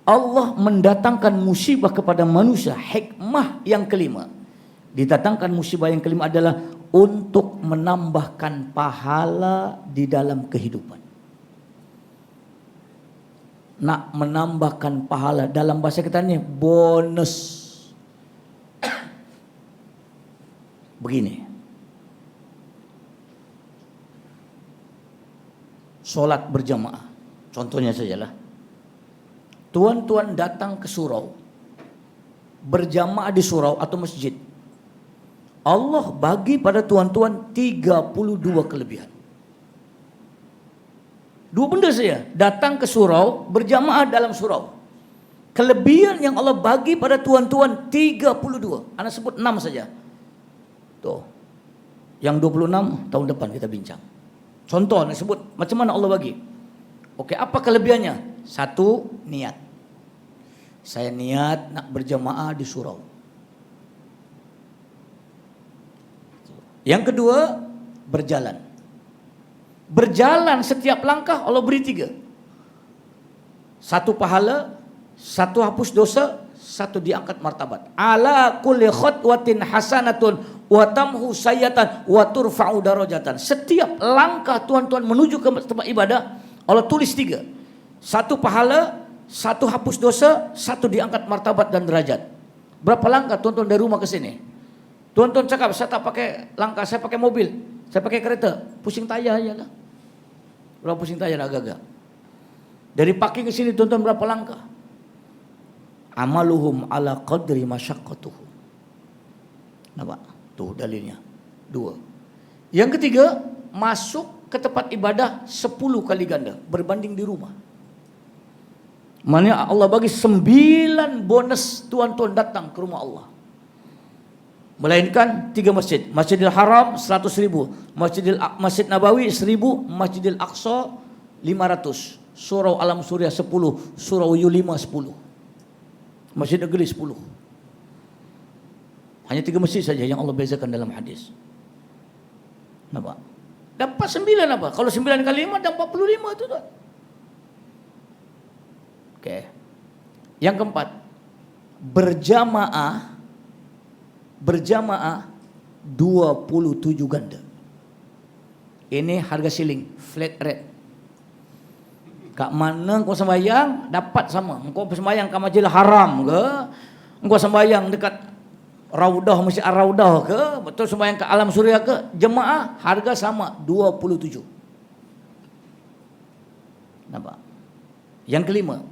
Allah mendatangkan musibah kepada manusia. Hikmah yang kelima. Didatangkan musibah yang kelima adalah untuk menambahkan pahala di dalam kehidupan. nak menambahkan pahala. Dalam bahasa kita ini bonus. Begini, sholat berjamaah, contohnya sajalah, tuan-tuan datang ke surau, berjamaah di surau atau masjid, Allah bagi pada tuan-tuan 32 kelebihan. Dua benda saja, datang ke surau, berjamaah dalam surau. Kelebihan yang Allah bagi pada tuan-tuan 32. Ana sebut 6 saja. Tuh. Yang 26 tahun depan kita bincang. Contoh nak sebut macam mana Allah bagi. Oke, apa kelebihannya? Satu, niat. Saya niat nak berjamaah di surau. Yang kedua, berjalan. Berjalan setiap langkah Allah beri 3. Satu pahala, satu hapus dosa, satu diangkat martabat. Ala kulli khutwatin hasanatun wa tamhu sayyatan wa turfa'u darajatan. Setiap langkah tuan-tuan menuju ke tempat ibadah, Allah tulis 3. Satu pahala, satu hapus dosa, satu diangkat martabat dan derajat. Berapa langkah tuan-tuan dari rumah ke sini? Tuan-tuan cakap, saya tak pakai langkah, saya pakai mobil, saya pakai kereta. Pusing tayar aja lah. Berapa pusing tayar agak-agak. Dari parking ke sini tuan-tuan berapa langkah? Amaluhum ala qadri masyaqqatuhum. Nampak? Tuh dalilnya. 2. Yang ketiga, masuk ke tempat ibadah 10 kali ganda berbanding di rumah. Maknanya Allah bagi 9 bonus tuan-tuan datang ke rumah Allah. Melainkan 3 masjid. Masjidil Haram 100.000, Masjid Nabawi 1.000, Masjidil Aqsa 500, Surau Alam Surya 10, Surau U5 10, Masjid Negeri 10. Hanya 3 masjid saja yang Allah bezakan dalam hadis. Nampak? Dapat 9 apa? Kalau 9 kali 5 dan 45 itu tuan. Oke. Yang keempat, berjamaah 27 ganda. Ini harga siling, flat rate. Kat mana kau sembahyang dapat sama. Kau sembahyang kat Masjidil Haram ke, kau sembahyang dekat Raudah, Masjid Ar-Raudah ke, betul sembahyang kat Alam Surya ke, jemaah harga sama 27. Nampak? Yang kelima,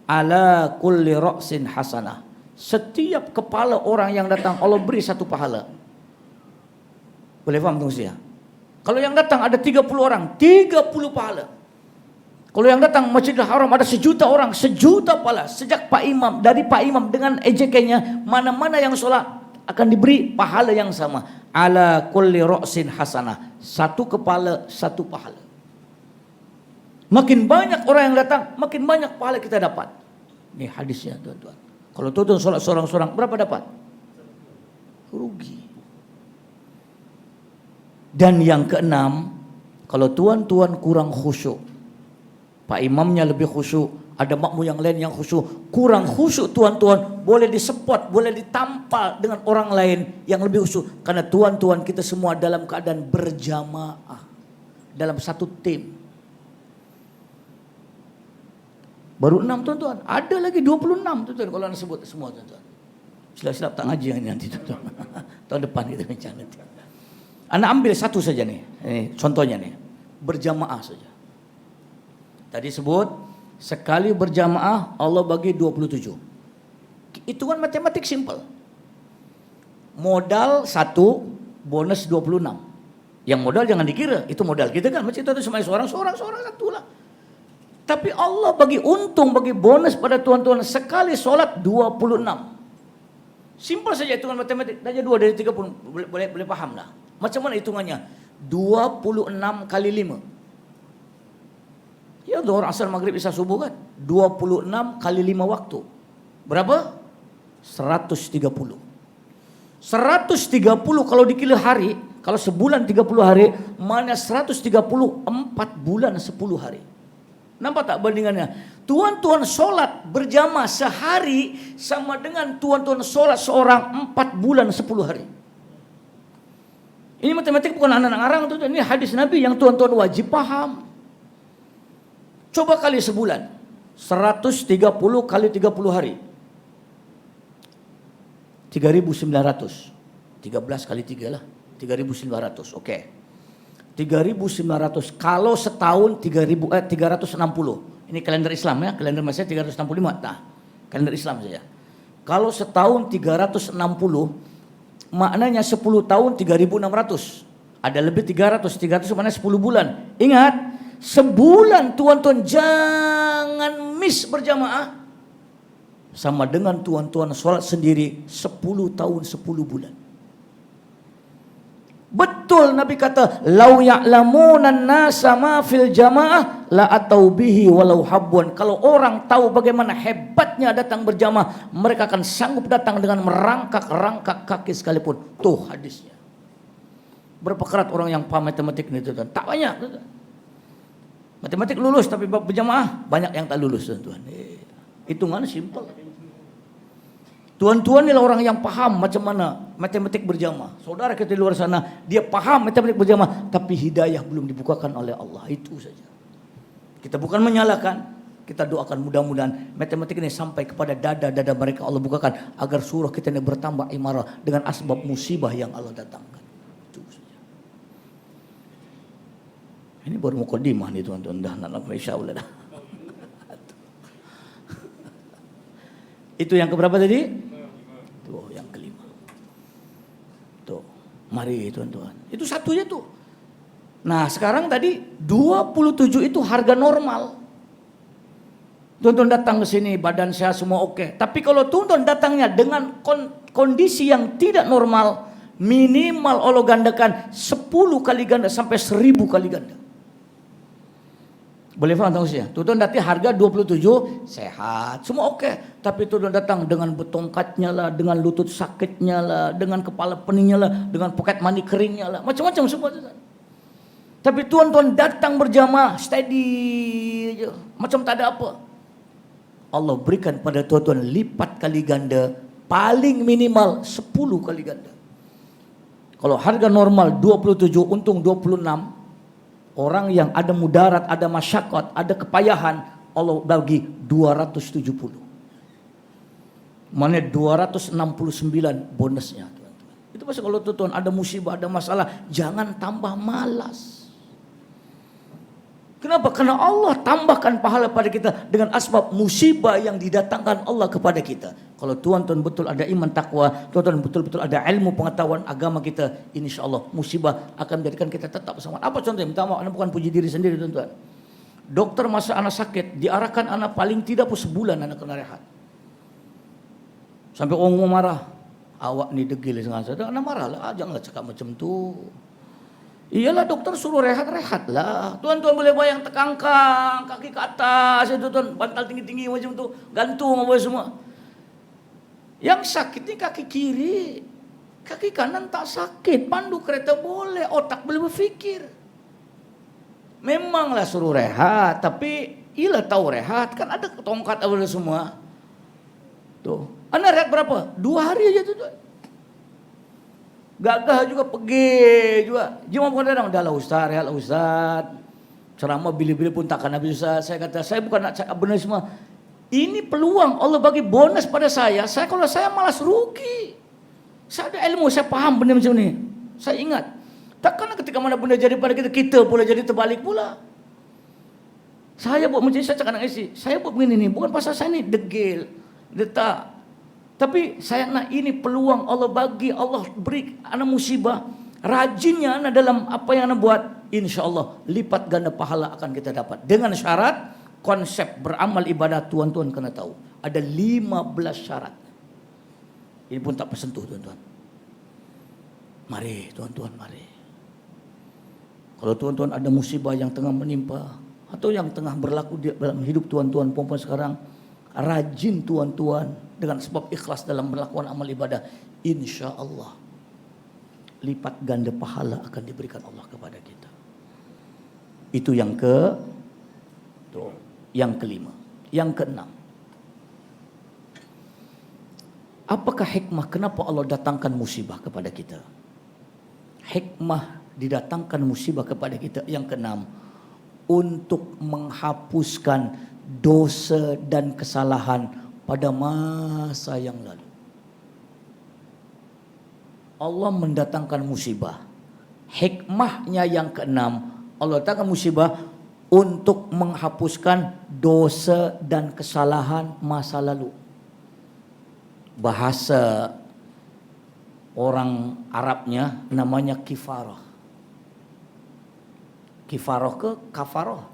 ala kulli ra'sin hasanah. Setiap kepala orang yang datang Allah beri 1 pahala. Boleh faham tunggu saya? Kalau yang datang ada 30 orang, 30 pahala. Kalau yang datang Masjidil Haram ada 1 juta orang, 1 juta pahala. Sejak Pak Imam, dari Pak Imam dengan EJK-nya, mana-mana yang sholat akan diberi pahala yang sama. Ala kulli ra'sin hasanah. 1 kepala, 1 pahala. Makin banyak orang yang datang, makin banyak pahala kita dapat. Ini hadisnya tuan-tuan. Kalau tuan-tuan sholat seorang-seorang, berapa dapat? Rugi. Dan yang keenam, kalau tuan-tuan kurang khusyuk, Pak Imamnya lebih khusyuk, ada makmum yang lain yang khusyuk, kurang khusyuk tuan-tuan, boleh disepot, boleh ditampal dengan orang lain yang lebih khusyuk. Karena tuan-tuan kita semua dalam keadaan berjamaah, dalam satu tim. Baru 6 tuan-tuan, ada lagi 26 tuan-tuan kalau anda sebut semua tuan-tuan. Silap-silap tak ngaji yang ini nanti tuan-tuan. Tahun depan kita bincang nanti. Anda ambil 1 saja nih, ini contohnya nih, berjamaah saja. Tadi sebut, sekali berjamaah Allah bagi 27. Hitungan matematik simple. Modal 1, bonus 26. Yang modal jangan dikira, itu modal kita kan, macam itu semuanya seorang satu lah. Tapi Allah bagi untung, bagi bonus pada tuan-tuan sekali solat 26. Simple saja hitungan matematik. Saja 2 dari 30 boleh paham lah. Macam mana hitungannya? 26 kali 5. Ya zuhur, asar, maghrib, isya, subuh kan? 26 kali 5 waktu. Berapa? 130. 130 kalau dikira hari, kalau sebulan 30 hari, mana 130 4 bulan 10 hari. Nampak tak bandingannya? Tuan-tuan solat berjamaah sehari sama dengan tuan-tuan solat seorang 4 bulan 10 hari. Ini matematik bukan anak-anak ngarang, tuan-tuan. Ini hadis Nabi yang tuan-tuan wajib paham. Coba kali sebulan. 130 kali 30 hari. 3.900. 13 kali 3 lah. 3.900. Oke. 3.900. Kalau setahun 360. Ini kalender Islam ya. Kalender Masehi 365. Nah, kalender Islam saja. Kalau setahun 360, maknanya 10 tahun 3.600. Ada lebih 300. 300 mana 10 bulan. Ingat, sebulan tuan-tuan jangan miss berjamaah. Sama dengan tuan-tuan sholat sendiri 10 tahun 10 bulan. Betul Nabi kata, "Lau ya'lamunan nasa ma fil jamaah la atau bihi walau habwan." Kalau orang tahu bagaimana hebatnya datang berjamaah, mereka akan sanggup datang dengan merangkak-rangkak kaki sekalipun. Tuh hadisnya. Berapa kerat orang yang paham matematik ini tuan? Tak banyak. Tuan. Matematik lulus tapi berjamaah banyak yang tak lulus tuan. Hitungan simple. Tuan-tuan inilah orang yang paham macam mana matematik berjamaah. Saudara kita di luar sana, dia paham matematik berjamaah, tapi hidayah belum dibukakan oleh Allah. Itu saja. Kita bukan menyalahkan, kita doakan mudah-mudahan matematik ini sampai kepada dada-dada mereka Allah bukakan, agar surah kita ini bertambah imarah dengan asbab musibah yang Allah datangkan. Itu saja. Ini baru mukadimah nih tuan-tuan, dah nak insyaallah dah. Itu yang keberapa tadi? Tuh, yang kelima. Tuh, mari tuan-tuan. Itu satunya tuh. Nah, sekarang tadi 27 itu harga normal. Tuan-tuan datang ke sini, badan sehat semua oke. Tapi kalau tuan-tuan datangnya dengan kondisi yang tidak normal, minimal Allah gandakan 10 kali ganda sampai 1000 kali ganda. Boleh faham tak usia? Tuan datang harga 27 sehat, semua oke. Tapi tuan datang dengan betongkatnya lah, dengan lutut sakitnya lah, dengan kepala peningnya lah, dengan poket mani keringnya lah, macam-macam semua tuan. Tapi tuan datang berjamaah steady aja, macam tak ada apa. Allah berikan pada tuan lipat kali ganda, paling minimal 10 kali ganda. Kalau harga normal 27, untung 26. Orang yang ada mudarat, ada masyakat, ada kepayahan, Allah bagi 270. Mana 269 bonusnya. Itu pasti kalau tuan ada musibah, ada masalah, jangan tambah malas. Kenapa? Karena Allah tambahkan pahala pada kita dengan asbab musibah yang didatangkan Allah kepada kita. Kalau tuan-tuan betul ada iman takwa, tuan-tuan betul-betul ada ilmu pengetahuan agama kita, insya-Allah musibah akan menjadikan kita tetap semangat. Apa contohnya? Minta maaf, anak bukan puji diri sendiri tuan-tuan. Dokter masa anak sakit, diarahkan anak paling tidak pun sebulan anak kena rehat. Sampai orang mau marah, awak ni degil sengaja. Anak marah lah, janganlah cakap macam tu. Iyalah dokter suruh rehat-rehat lah. Tuan-tuan boleh bayang tekangkang, kaki ke atas, itu tuan bantal tinggi-tinggi macam tu, gantung apa semua. Yang sakit ni kaki kiri, kaki kanan tak sakit, pandu kereta boleh, otak boleh berfikir. Memanglah suruh rehat, tapi iyalah tahu rehat, kan ada tongkat apa semua. Tuh, anda rehat berapa? 2 hari aja tu tuan. Gagah juga pergi juga. Cuma bukan datang, dah lah Ustaz, rehatlah Ustaz. Ceramah bila-bila pun takkan habis Ustaz. Saya kata, saya bukan nak cakap benar semua. Ini peluang Allah bagi bonus pada saya. Kalau saya malas rugi. Saya ada ilmu, saya faham benda macam ni. Saya ingat. Takkan ketika mana benda jadi pada kita, kita pula jadi terbalik pula. Saya buat macam ni, saya cakap nak isi. Saya buat begini ni, bukan pasal saya ni degil. Dia tak. Tapi saya nak ini peluang Allah bagi, Allah beri anak musibah. Rajinnya anak dalam apa yang anak buat, insya-Allah lipat ganda pahala akan kita dapat. Dengan syarat konsep beramal ibadah tuan-tuan kena tahu. Ada 15 syarat. Ini pun tak tersentuh tuan-tuan. Mari tuan-tuan, mari. Kalau tuan-tuan ada musibah yang tengah menimpa atau yang tengah berlaku dalam hidup tuan-tuan perempuan sekarang, rajin tuan-tuan dengan sebab ikhlas dalam melakukan amal ibadah, insya Allah lipat ganda pahala akan diberikan Allah kepada kita. Itu yang kelima. Yang keenam, apakah hikmah kenapa Allah datangkan musibah kepada kita? Hikmah didatangkan musibah kepada kita yang keenam, untuk menghapuskan dosa dan kesalahan pada masa yang lalu. Allah mendatangkan musibah. Hikmahnya yang keenam, Allah datangkan musibah untuk menghapuskan dosa dan kesalahan masa lalu. Bahasa orang Arabnya namanya kifarah. Kifarah ke kafarah.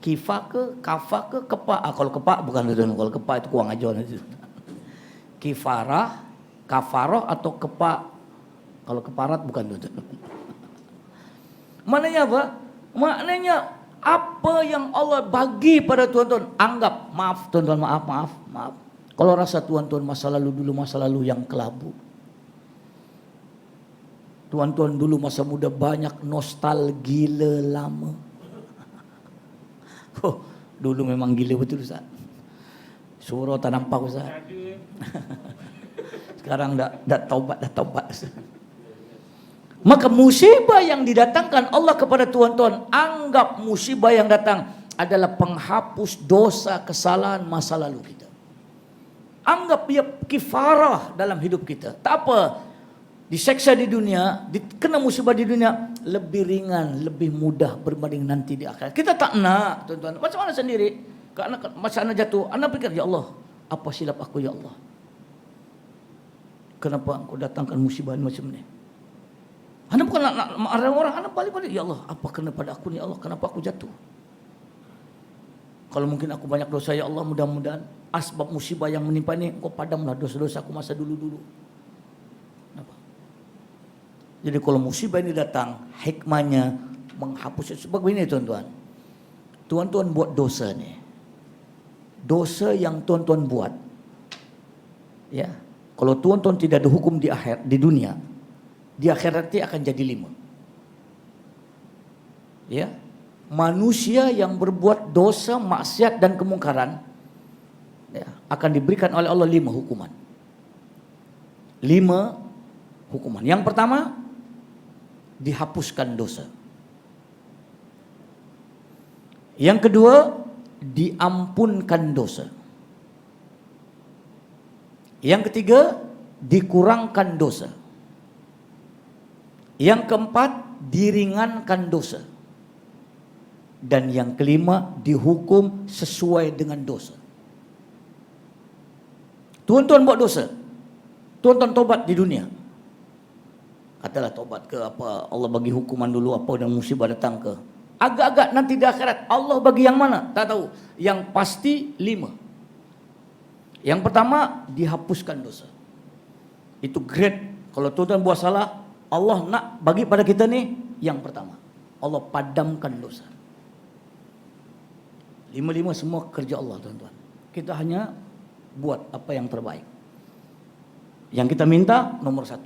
Kifa ke kafa ke kepa. Kalau kepa bukan itu. Kalau kepa itu kuang aja. Kifarah, kafarah atau kepa. Kalau keparat bukan itu. Maknanya apa? Maknanya apa yang Allah bagi pada tuan-tuan, anggap, maaf tuan-tuan, maaf. Kalau rasa tuan-tuan masa lalu yang kelabu. Tuan-tuan dulu masa muda banyak nostalgia lama. Oh, dulu memang gila betul Ustaz. Surau tak nampak Ustaz. Sekarang dah taubat Ustaz. Maka musibah yang didatangkan Allah kepada tuan-tuan, anggap musibah yang datang adalah penghapus dosa kesalahan masa lalu kita. Anggap dia kifarah dalam hidup kita. Tak apa, diseksa di dunia, kena musibah di dunia, lebih ringan, lebih mudah berbanding nanti di akhirat. Kita tak nak tuan-tuan. Macam mana sendiri? Karena masa anak jatuh, anak pikir, ya Allah, apa silap aku ya Allah? Kenapa engkau datangkan musibah macam ni? Anda bukan nak marah orang, anda balik-balik. Ya Allah, apa kena pada aku ni ya Allah? Kenapa aku jatuh? Kalau mungkin aku banyak dosa ya Allah, mudah-mudahan asbab musibah yang menimpa ini, engkau padamlah dosa-dosa aku masa dulu-dulu. Kenapa? Jadi kalau musibah ini datang, hikmahnya menghapus. Sebab ini tuan-tuan. Tuan-tuan buat dosa ni. Dosa yang tuan-tuan buat. Ya. Kalau tuan-tuan tidak dihukum di dunia, di akhirat nanti akan jadi 5. Ya, manusia yang berbuat dosa, maksiat dan kemungkaran, ya, akan diberikan oleh Allah 5 hukuman. 5 hukuman. Yang pertama, dihapuskan dosa. Yang kedua, diampunkan dosa. Yang ketiga, dikurangkan dosa. Yang keempat, diringankan dosa. Dan yang kelima, dihukum sesuai dengan dosa. Tuan-tuan buat dosa, tuan-tuan tobat di dunia. Katalah tobat ke apa, Allah bagi hukuman dulu apa dan musibah datang ke. Agak-agak nanti di akhirat, Allah bagi yang mana? Tak tahu. Yang pasti 5. Yang pertama, dihapuskan dosa. Itu great. Kalau tuan-tuan buat salah, Allah nak bagi pada kita ni yang pertama. Allah padamkan dosa. 5 semua kerja Allah tuan-tuan. Kita hanya buat apa yang terbaik. Yang kita minta nomor 1.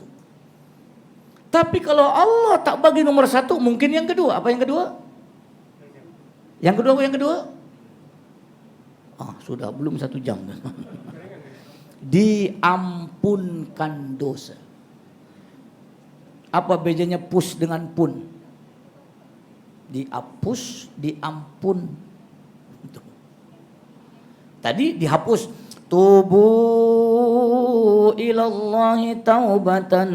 Tapi kalau Allah tak bagi nomor 1, mungkin yang kedua. Apa yang kedua? Yang kedua apa yang kedua? Sudah belum 1 jam. Diampunkan dosa. Apa bedanya pus dengan pun? Dihapus, diampun. Tadi dihapus. Tubu ilallahi taubatan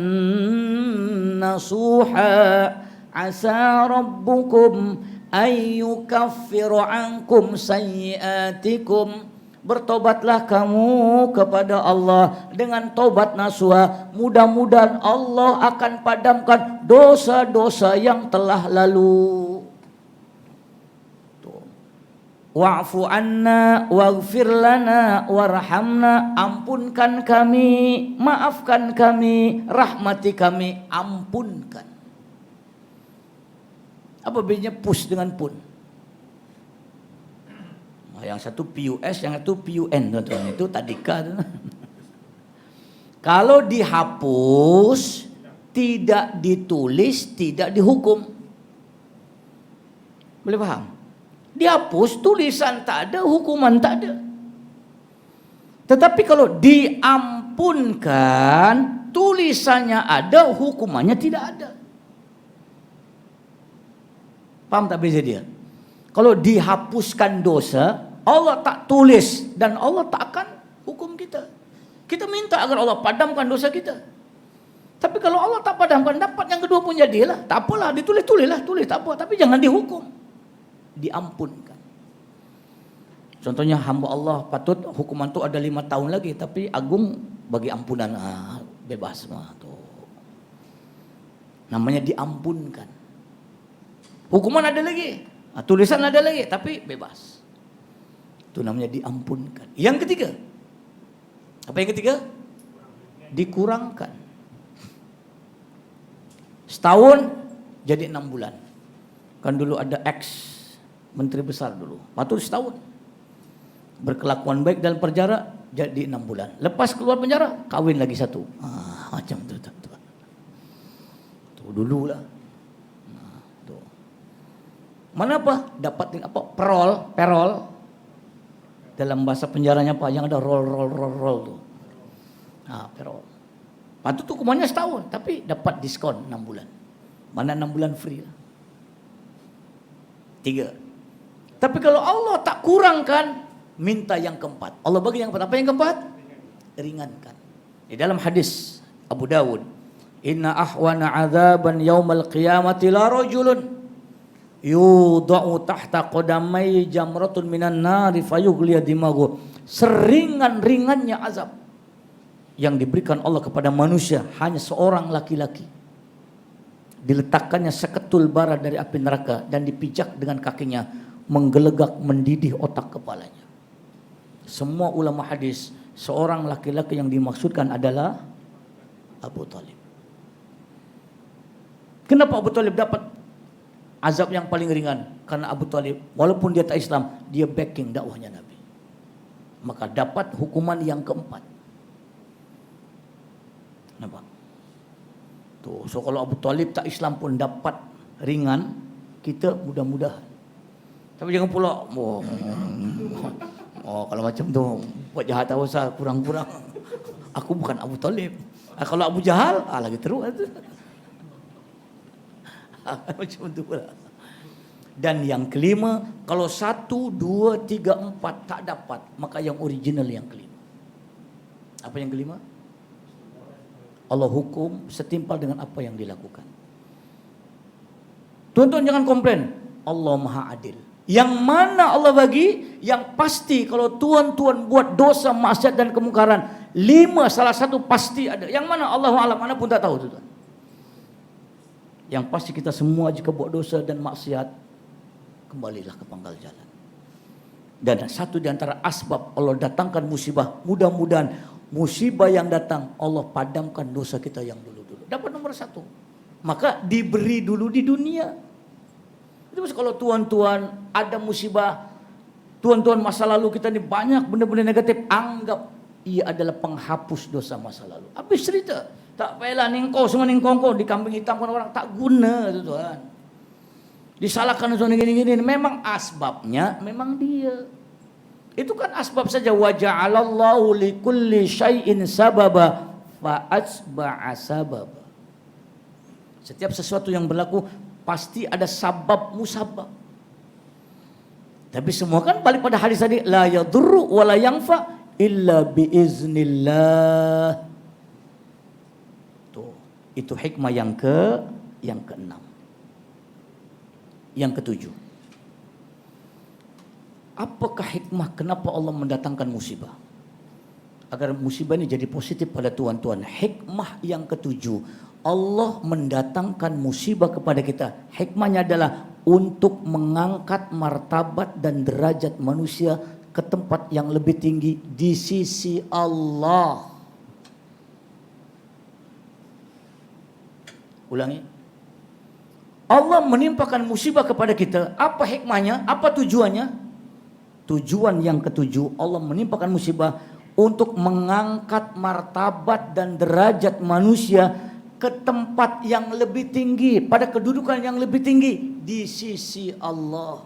nasuha. Asa rabbukum ayyukaffiru ankum sayyiatikum. Bertobatlah kamu kepada Allah dengan tobat nasuha. Mudah-mudahan Allah akan padamkan dosa-dosa yang telah lalu. Wa'fu anna waghfir lana warhamna. Ampunkan kami, maafkan kami, rahmati kami, ampunkan. Apa bedanya pus dengan pun? Yang satu PUS, yang satu PUN, tuan-tuan. Itu tadika. Kalau dihapus, tidak ditulis, tidak dihukum. Boleh faham? Dihapus, tulisan tak ada, hukuman tak ada. Tetapi kalau diampunkan, tulisannya ada, hukumannya tidak ada. Paham tak beza dia? Kalau dihapuskan dosa, Allah tak tulis dan Allah tak akan hukum kita. Kita minta agar Allah padamkan dosa kita. Tapi kalau Allah tak padamkan, dapat yang kedua pun jadilah. Tak apalah, ditulis-tulislah, tulis tak apa. Tapi jangan dihukum, diampunkan. Contohnya hamba Allah patut hukuman tu ada 5 tahun lagi, tapi agung bagi ampunan, bebas mah tu. Namanya diampunkan. Hukuman ada lagi, tulisan ada lagi, tapi bebas. Itu namanya diampunkan. Yang ketiga, apa yang ketiga? Dikurangkan. Setahun jadi 6 bulan. Kan dulu ada ex menteri besar dulu, patut setahun. Berkelakuan baik dalam penjara jadi 6 bulan. Lepas keluar penjara kawin lagi 1. Macam tu. Tu dulu lah. Tu. Mana apa? Dapat apa? Perol. Dalam bahasa penjaranya apa? Yang ada roll tu. Perol. Patut hukumannya setahun, tapi dapat diskon 6 bulan. Mana 6 bulan free lah. 3. Tapi kalau Allah tak kurangkan, minta yang keempat. Allah bagi yang keempat. Apa yang keempat? Ringankan. Di dalam hadis Abu Dawud, inna ahwana azaban yaumal qiyamati la rajulun yudau tahta qadamai jamratun minan nari fayughliya dimagu. Seringan-ringannya azab yang diberikan Allah kepada manusia hanya seorang laki-laki. Diletakkannya seketul bara dari api neraka dan dipijak dengan kakinya, menggelegak mendidih otak kepalanya. Semua ulama hadis, seorang laki-laki yang dimaksudkan adalah Abu Talib. Kenapa Abu Talib dapat azab yang paling ringan? Karena Abu Talib walaupun dia tak Islam, dia backing dakwahnya Nabi. Maka dapat hukuman yang keempat. Nampak? Tuh, so kalau Abu Talib tak Islam pun dapat ringan, kita mudah-mudahan. Tapi jangan pula kalau macam tu buat jahat tak usah, kurang-kurang. Aku bukan Abu Talib. Kalau Abu Jahal lagi teruk tu. Macam tu pula. Dan yang kelima, kalau 1, 2, 3, 4 tak dapat, maka yang original yang kelima. Apa yang kelima? Allah hukum setimpal dengan apa yang dilakukan. Tuan-tuan jangan komplain. Allah Maha Adil. Yang mana Allah bagi? Yang pasti kalau tuan-tuan buat dosa, maksiat dan kemungkaran, 5 salah satu pasti ada. Yang mana Allahu a'lam, mana pun tak tahu tuan. Yang pasti kita semua jika buat dosa dan maksiat, kembalilah ke pangkal jalan. Dan satu di antara asbab Allah datangkan musibah, mudah-mudahan musibah yang datang Allah padamkan dosa kita yang dulu-dulu. Dapat nomor 1. Maka diberi dulu di dunia. Itu kalau tuan-tuan ada musibah, tuan-tuan masa lalu kita ini banyak benda-benda negatif, anggap ia adalah penghapus dosa masa lalu. Habis cerita. Tak payahlah ningkau semua ningkong dikambing hitamkan orang, tak guna tuan. Disalahkan soal gini-gini, memang asbabnya memang dia. Itu kan asbab saja. Wa ja'alallahu likulli syai'in sababa fa asba'a sababa. Setiap sesuatu yang berlaku pasti ada sabab musabab. Tapi semua kan balik pada hadis tadi, la yadurru wa la yanfa illa biiznillah. Tuh, itu hikmah yang ke-6. Yang ke-7. Apakah hikmah kenapa Allah mendatangkan musibah? Agar musibah ini jadi positif pada tuan-tuan. Hikmah yang ke-7, Allah mendatangkan musibah kepada kita. Hikmahnya adalah untuk mengangkat martabat dan derajat manusia ke tempat yang lebih tinggi di sisi Allah. Ulangi. Allah menimpakan musibah kepada kita. Apa hikmahnya? Apa tujuannya? Tujuan yang ke-7, Allah menimpakan musibah untuk mengangkat martabat dan derajat manusia ke tempat yang lebih tinggi, pada kedudukan yang lebih tinggi di sisi Allah.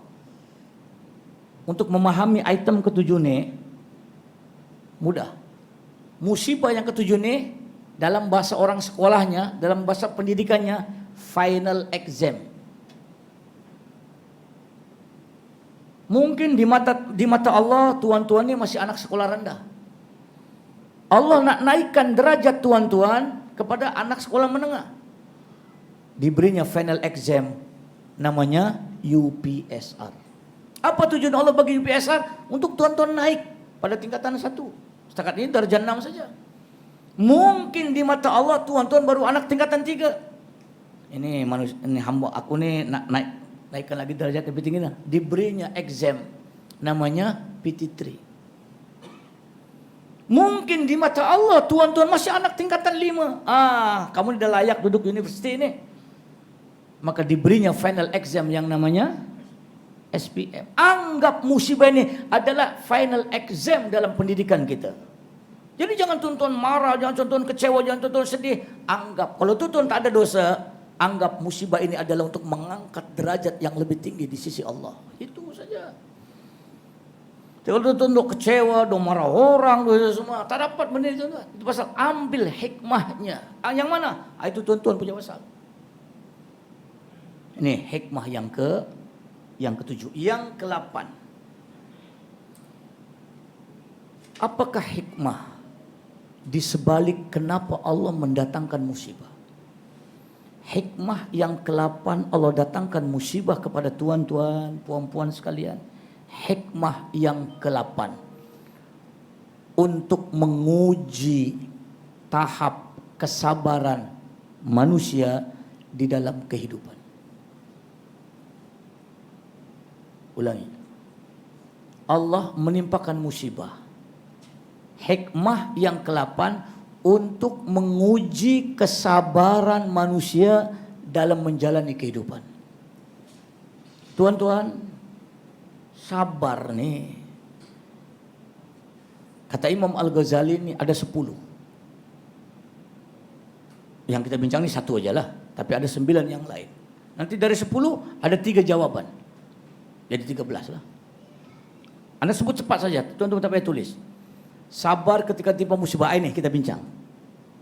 Untuk memahami item ke-7 ini mudah. Musibah yang ke-7 ini dalam bahasa orang sekolahnya, dalam bahasa pendidikannya, final exam. Mungkin di mata Allah tuan-tuan ini masih anak sekolah rendah. Allah nak naikkan derajat tuan-tuan kepada anak sekolah menengah. Diberinya final exam namanya UPSR. Apa tujuan Allah bagi UPSR? Untuk tuan-tuan naik pada tingkatan 1. Setakat ini darjah 6 saja. Mungkin di mata Allah tuan-tuan baru anak tingkatan 3. Ini manusia, ini hamba aku nih nak naikkan lagi derajat lebih tinggi. Diberinya exam namanya PT3. Mungkin di mata Allah tuan-tuan masih anak tingkatan 5. Kamu sudah layak duduk di universiti ini. Maka diberinya final exam yang namanya SPM. Anggap musibah ini adalah final exam dalam pendidikan kita. Jadi jangan tuan-tuan marah, jangan tuan-tuan kecewa, jangan tuan-tuan sedih. Anggap, kalau tuan-tuan tak ada dosa, anggap musibah ini adalah untuk mengangkat derajat yang lebih tinggi di sisi Allah. Itu saja. Kalau tuan-tuan kecewa, marah orang, semua, tak dapat benar itu. Itu pasal ambil hikmahnya. Yang mana? Itu tuan-tuan punya pasal. Ini hikmah yang ke-7. Yang ke-8. Apakah hikmah di sebalik kenapa Allah mendatangkan musibah? Hikmah yang ke-8 Allah datangkan musibah kepada tuan-tuan, puan-puan sekalian. Hikmah yang ke-8 untuk menguji tahap kesabaran manusia di dalam kehidupan. Ulangi. Allah menimpakan musibah. Hikmah yang ke-8 untuk menguji kesabaran manusia dalam menjalani kehidupan. Tuan-tuan, sabar nih. Kata Imam Al-Ghazali ini ada 10. Yang kita bincang ini 1 aja lah. Tapi ada 9 yang lain. Nanti dari 10 ada 3 jawaban. Jadi 13 lah. Anda sebut cepat saja. Tuan-tuan tak payah tulis. Sabar ketika timpa musibah ini kita bincang.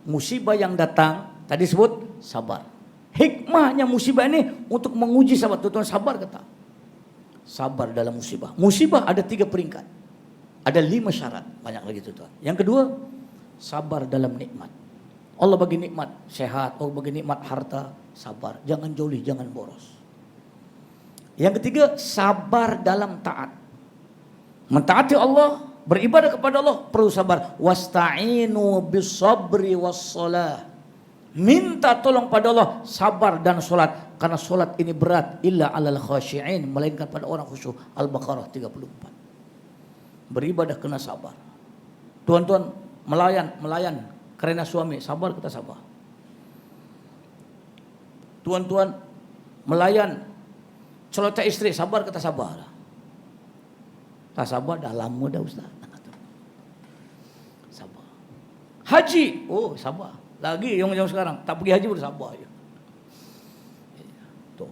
Musibah yang datang tadi sebut sabar. Hikmahnya musibah ini untuk menguji sabar. Tuan-tuan sabar kata. Sabar dalam musibah. Musibah ada 3 peringkat. Ada 5 syarat. Banyak lagi tuan-tuan. Yang kedua, sabar dalam nikmat. Allah bagi nikmat sehat, Allah bagi nikmat harta, sabar. Jangan jolih, jangan boros. Yang ketiga, sabar dalam taat. Mentaati Allah, beribadah kepada Allah, perlu sabar. Wasta'inu bis-sabri was-shalah. Minta tolong pada Allah, sabar dan solat. Karena solat ini berat. Illa alal khashi'in. Melainkan pada orang khusyuk. Al-Baqarah 34. Beribadah kena sabar. Tuan-tuan melayan. Karena suami, sabar kita sabar. Tuan-tuan melayan. Celoteh istri, sabar kita sabar. Tak sabar dah lama dah Ustaz. Sabar. Haji, oh sabar. Lagi yang sekarang tak pergi haji pun sabar. Tuh.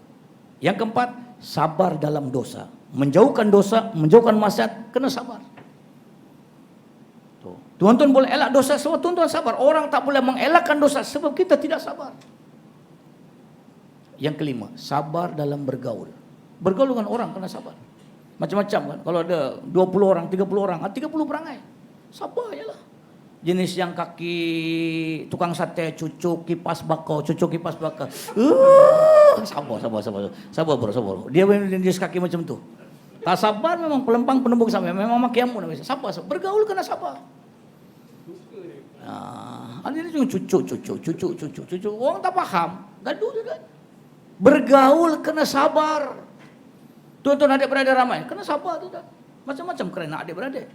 Yang keempat, sabar dalam dosa. Menjauhkan dosa, menjauhkan maksiat, kena sabar. Tuh. Tuan-tuan boleh elak dosa, sebab tuan-tuan sabar. Orang tak boleh mengelakkan dosa sebab kita tidak sabar. Yang kelima, sabar dalam bergaul. Bergaul dengan orang kena sabar. Macam-macam kan. Kalau ada 20 orang, 30 orang, 30 perangai. Sabar je lah. Jenis yang kaki tukang sate, cucuk kipas bakau. Sabar bro. Dia jenis kaki macam tu. Tak sabar memang pelempang penembung sampai. Memang makiamu namanya. Sabar. Bergaul kena sabar. Ada ni cucuk. Orang tak faham. Gaduh juga. Bergaul kena sabar. Tuan-tuan adik-beradik ramai, kena sabar tu dah. Macam-macam kerana adik-beradik.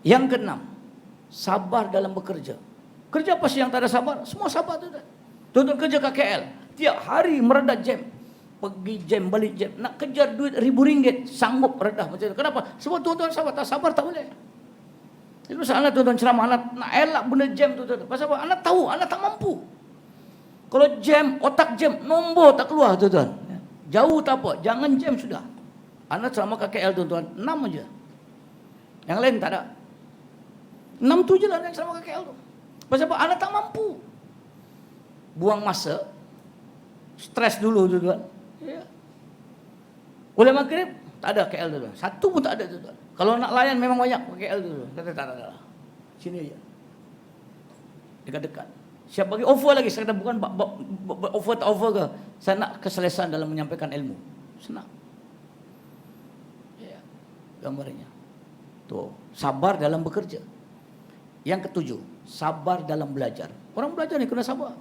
Yang keenam, sabar dalam bekerja. Kerja apa sih yang tak ada sabar? Semua sabar tu dah. Tuan-tuan kerja KKL, tiap hari meredah jam. Pergi jam, balik jam. Nak kejar duit RM1,000, sanggup redah macam tu. Kenapa? Sebab tuan-tuan sabar, tak sabar tak boleh. Itu masalah tuan-tuan ceramah, anak nak elak benda jam tu. Pasal apa? Anak tahu, anak tak mampu. Kalau jam, otak jam, nombor tak keluar tuan-tuan. Jauh tak apa, jangan jam sudah. Anak ceramah KKL tuan-tuan, 6 aja. Yang lain tak ada. 6 tu je lah yang ceramah KKL tu. Pasal apa? Anak tak mampu. Buang masa, stres dulu tuan-tuan. Ya. Oleh maghrib, Tak ada KL tu. Satu pun tak ada tu. Kalau nak layan memang banyak KL tu. Kata tak ada. Sini aja. Dekat-dekat. Siap bagi offer lagi. Saya kata bukan offer tak offer ke. Saya nak keselesaan dalam menyampaikan ilmu. Senang. Ya. Gambarnya. Tuh, sabar dalam bekerja. Yang ketujuh, sabar dalam belajar. Orang belajar ni kena sabar.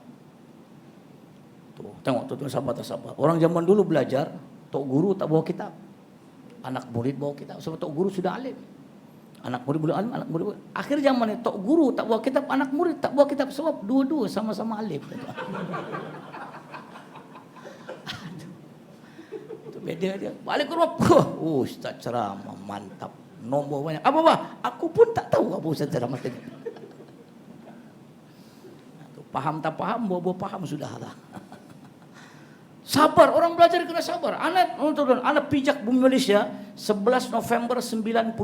Tuh, tengok tuh sabar tak sabar. Orang zaman dulu belajar, tok guru tak bawa kitab. Anak murid bawa kitab. Sebab tok guru sudah alim. Anak murid boleh alim, anak murid. Akhir zaman ni tok guru tak bawa kitab, anak murid tak bawa kitab sebab dua-dua sama-sama alim. Itu beda dia. Balik ke rumah, ustaz ceramah mantap. Nombor banyak. Apa? Aku pun tak tahu apa ustaz ceramah tadi. Paham tak paham, bawa paham sudahlah. Sabar, orang belajar kena sabar. Anak pijak bumi Malaysia 11 November 95.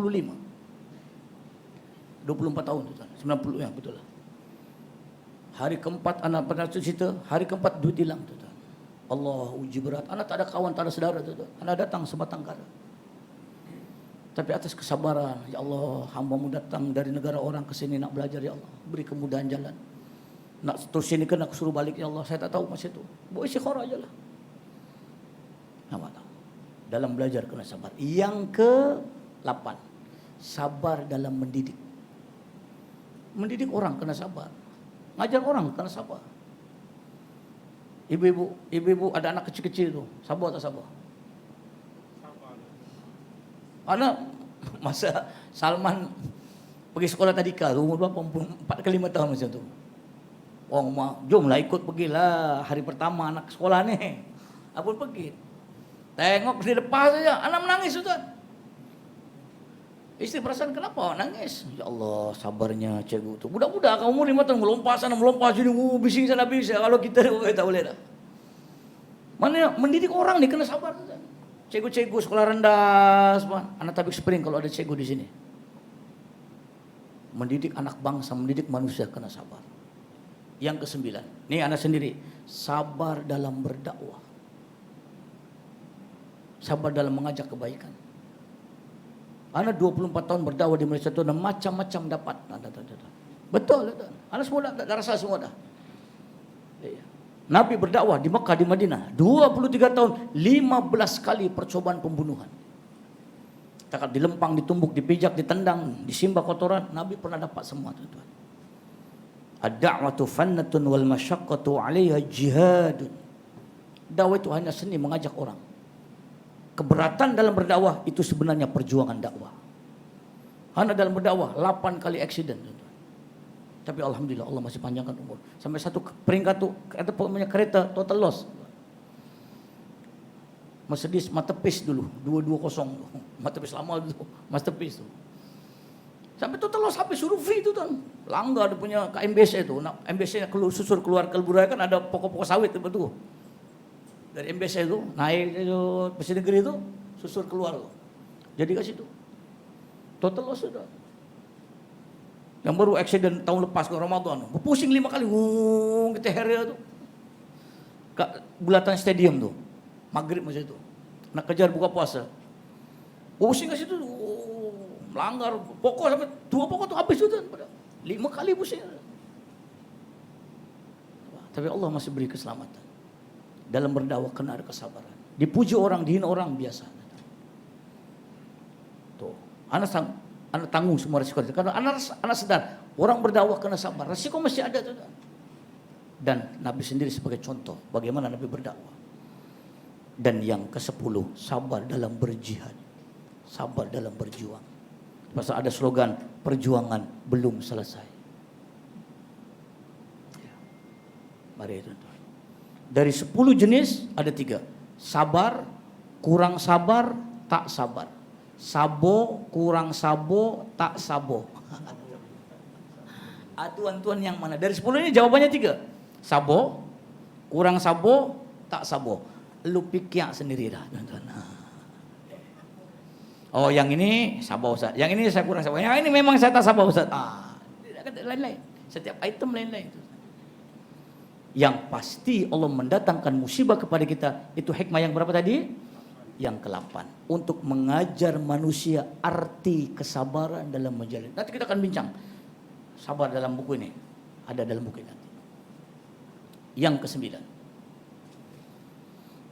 24 tahun tuan. 90 ya betul lah. Hari keempat anak pernah cerita, hari keempat duit hilang tuan. Allah uji berat. Anak tak ada kawan, tak ada saudara tuan. Anak datang sebatang kara. Tapi atas kesabaran, ya Allah, hamba-Mu datang dari negara orang ke sini nak belajar, ya Allah. Beri kemudahan jalan. Nak terus sini kan aku suruh balik, ya Allah. Saya tak tahu masa itu. Buat istighfar aja lah. Nampak tak? Dalam belajar kena sabar. Yang ke-8, sabar dalam mendidik. Mendidik orang kena sabar. Ngajar orang kena sabar. Ibu-ibu ada anak kecil-kecil tu, sabar tak sabar? Anak masa Salman pergi sekolah tadika tu umur berapa? 4 ke 5 tahun macam tu. Orang rumah, jomlah ikut pergilah hari pertama anak sekolah ni. Apa pergi? Tengok di depan saja, anak menangis tuan. Isteri perasan kenapa nangis? Ya Allah, sabarnya cikgu tu. Budak-budak kan umur 5 tahun melompat sana melompat sini, bising sana bising. Kalau kita tak boleh dah. Mana mendidik orang ni kena sabar tuan. Cikgu-cikgu sekolah rendah, semua. Anak tabik spring kalau ada cikgu di sini. Mendidik anak bangsa, mendidik manusia kena sabar. Yang ke-9, ni anak sendiri, sabar dalam berdakwah. Sabar dalam mengajak kebaikan. Anak 24 tahun berdakwah di Malaysia tu dan macam-macam dapat. Betul tak? Anak semua dah rasa semua dah. Nabi berdakwah di Mekah, di Madinah 23 tahun, 15 kali percobaan pembunuhan. Takkan dilempang, ditumbuk, dipijak, ditendang, disimbah kotoran, Nabi pernah dapat semua tuan-tuan. Ad-da'watu fannatun wal masyaqqatu 'alaiha jihadun. Dakwah itu hanya seni mengajak orang. Keberatan dalam berdakwah itu sebenarnya perjuangan dakwah. Hanya dalam berdakwah 8 kali accident tuan-tuan. Tapi alhamdulillah Allah masih panjangkan umur. Sampai satu peringkat tu punya kereta total loss. Mercedes Masterpiece dulu, 220 tu. Masterpiece lama tu, Masterpiece tu. Sampai total loss habis suruh free tu tuan. Langgar dia punya ke MBC tu. Nak MBC susur keluar Kelburai kan ada pokok-pokok sawit tu betul. Dari MBC tu naik ke Bersih Negeri tu susur keluar tu. Jadi kat situ. Total loss tu tuan. Yang baru accident tahun lepas ke Ramadan. Berpusing 5 kali. Kita heria tu. Kat bulatan stadium tu. Maghrib macam tu. Nak kejar buka puasa. Pusing kat situ. Melanggar. Pokok sampai 2 pokok tu habis tu tuan. 5 kali pusing. Tapi Allah masih beri keselamatan. Dalam berdakwah kena ada kesabaran. Dipuji orang, dihina orang biasa. Tuh. Anak tanggung semua risiko. Karena anak sedar, orang berdakwah kena sabar. Risiko mesti ada tuan. Dan Nabi sendiri sebagai contoh bagaimana Nabi berdakwah. Dan yang ke-10, sabar dalam berjihad. Sabar dalam berjuang. Pasal ada slogan, perjuangan belum selesai. Mari tuan-tuan. Dari 10 jenis ada 3. Sabar, kurang sabar, tak sabar. Sabo, kurang sabo, tak sabo. Tuan-tuan yang mana? Dari 10 ini jawabannya 3. Sabo, kurang sabo, tak sabo. Lu pikir sendiri dah tuan-tuan. Oh yang ini sabar Ustaz. Yang ini saya kurang sabar. Yang ini memang saya tak sabar Ustaz. Lain-lain. Setiap item lain-lain. Yang pasti Allah mendatangkan musibah kepada kita. Itu hikmah yang berapa tadi? Yang ke-8, untuk mengajar manusia arti kesabaran dalam menjalani. Nanti kita akan bincang sabar dalam buku ini, ada dalam buku ini nanti. Yang ke-9,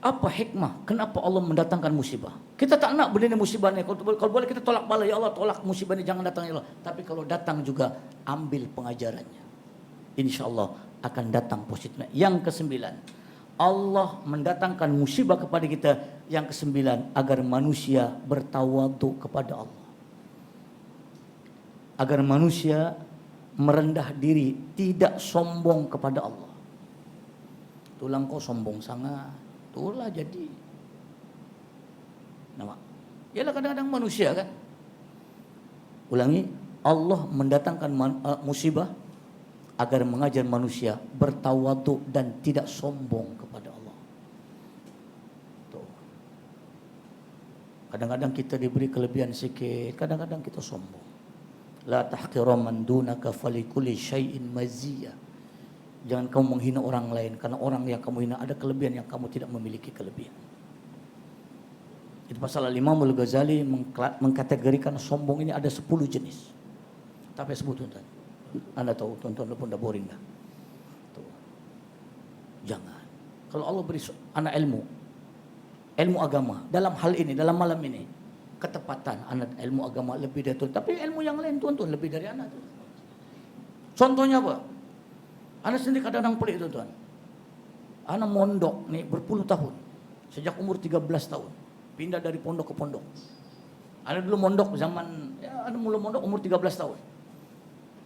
apa hikmah kenapa Allah mendatangkan musibah? Kita tak nak benda musibah ni. Kalau boleh kita tolak bala, ya Allah tolak musibah ni, jangan datang ya Allah. Tapi kalau datang juga ambil pengajarannya. InsyaAllah akan datang positifnya. Yang ke-9, Allah mendatangkan musibah kepada kita. Yang ke-9, agar manusia bertawaduk kepada Allah. Agar manusia merendah diri, tidak sombong kepada Allah. Tulang kau sombong sangat, itulah jadi. Nama. Yalah kadang-kadang manusia kan. Ulangi, Allah mendatangkan musibah agar mengajar manusia bertawaduk dan tidak sombong kepada Allah. Tuh. Kadang-kadang kita diberi kelebihan sikit, kadang-kadang kita sombong. La tahqiran dunaka falikulli syai'in maziyah. Jangan kamu menghina orang lain, karena orang yang kamu hina ada kelebihan yang kamu tidak memiliki kelebihan. Itu pasal Imam Al-Ghazali mengkategorikan sombong ini ada 10 jenis. Tapi sebut tuan-tuan. Anda tahu, tuan-tuan pun dah boring dah. Tuh. Jangan. Kalau Allah beri anak ilmu agama dalam hal ini, dalam malam ini, ketepatan anak ilmu agama lebih dari tuan. Tapi ilmu yang lain tuan-tuan lebih dari anak. Contohnya apa? Anak sendiri kadang-kadang pelik tuan-tuan. Anak mondok nih berpuluh tahun. Sejak umur 13 tahun. Pindah dari pondok ke pondok. Anak dulu mondok zaman, anak mula mondok umur 13 tahun.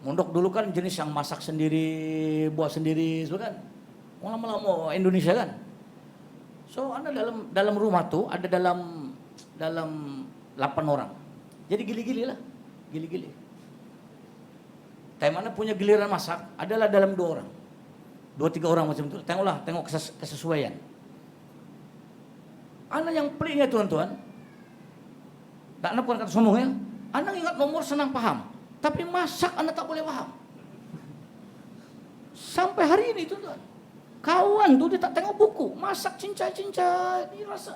Mondok dulu kan jenis yang masak sendiri, buat sendiri, so kan. Lama-lama Indonesia kan. So anak dalam rumah tuh ada dalam 8 orang. Jadi gili-gili lah, gili-gili. Kayak mana punya giliran masak adalah dalam 2 orang, 2-3 orang macam itu. Tengok kesesuaian. Anak yang peliknya tuan-tuan, tak nak bukan kata sombong ya. Anak ingat nomor senang paham, tapi masak anak tak boleh paham. Sampai hari ini tuan-tuan, kawan tu dia tak tengok buku, masak cincai-cincai, dia rasa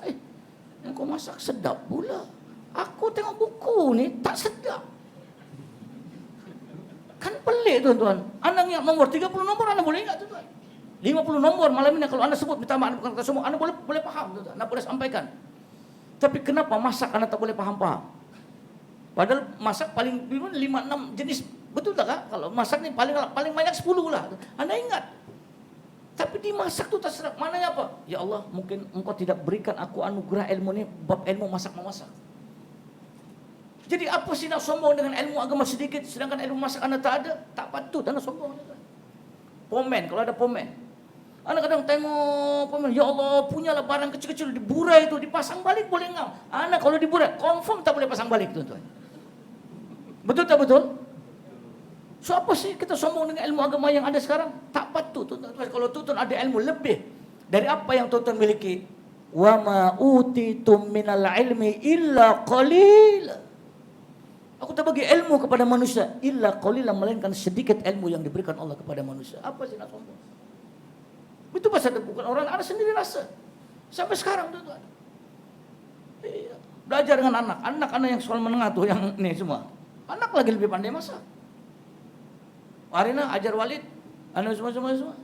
kau masak sedap pula. Aku tengok buku ni tak sedap. Kan pelik tuan-tuan. Anak ingat nomor 30 nomor anak boleh ingat tuan-tuan. 50 nomor malam ini kalau anda sebut minta maaf bukan kata semua, anda boleh paham tuan-tuan, anda boleh sampaikan. Tapi kenapa masak anda tak boleh paham-paham? Padahal masak paling 5-6 jenis, betul tak kah? Kalau masak ni paling banyak 10 lah. Anda ingat. Tapi dimasak tu tak sedap. Mananya apa? Ya Allah, mungkin engkau tidak berikan aku anugerah ilmu ni, bab ilmu masak-memasak. Jadi apa sih nak sombong dengan ilmu agama sedikit, sedangkan ilmu masak anda tak ada? Tak patut anda sombong. Pomen, kalau ada pomen. Anda kadang tengok pomen, ya Allah, punyalah barang kecil-kecil, diburai itu, dipasang balik boleh ngam. Anda kalau diburai, confirm tak boleh pasang balik tuan-tuan. Betul tak betul? So apa sih kita sombong dengan ilmu agama yang ada sekarang? Tak patut tuan-tuan. Kalau tuan-tuan ada ilmu lebih dari apa yang tuan-tuan miliki, wa ma utitum minal ilmi illa qalil. Aku tak bagi ilmu kepada manusia illa qalilan, melainkan sedikit ilmu yang diberikan Allah kepada manusia. Apa sih nak sombong? Itu pasal bukan orang, anda sendiri rasa. Sampai sekarang tuan-tuan. Belajar dengan anak-anak yang sekolah menengah tuh yang ini semua. Anak lagi lebih pandai masak. Arina ajar Walid, anak semua.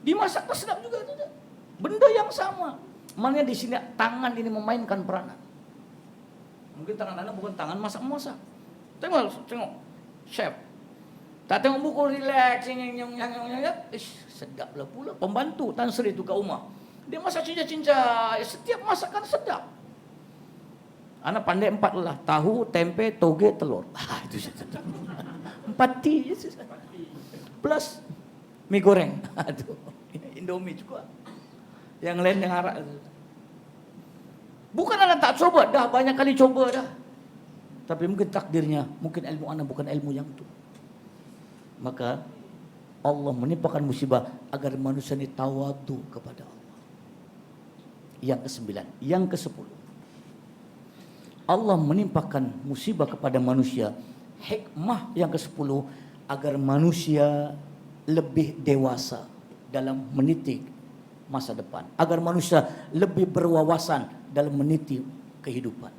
Dimasak tak sedap juga tuan-tuan. Benda yang sama. Maknanya di sini tangan ini memainkan peranan. Mungkin tangan anda bukan tangan masak-masak. Tengok, chef. Tak tengok buku, relax, sedaplah pula. Pembantu Tan Sri tu kat rumah, dia masak cincai-cincai, setiap masakan sedap. Anak pandai 4 lah, tahu, tempe, toge, telur. Itu sedap. 4 T plus mie goreng. Aduh, Indomie juga. Yang lain yang harap. Bukan anak tak coba, dah banyak kali coba dah. Tapi mungkin takdirnya, mungkin ilmu anak bukan ilmu yang itu. Maka Allah menimpakan musibah agar manusia ini tawadu kepada Allah. Yang ke-9, yang ke-10. Allah menimpakan musibah kepada manusia, hikmah yang ke-10, agar manusia lebih dewasa dalam meniti masa depan, agar manusia lebih berwawasan dalam meniti kehidupan.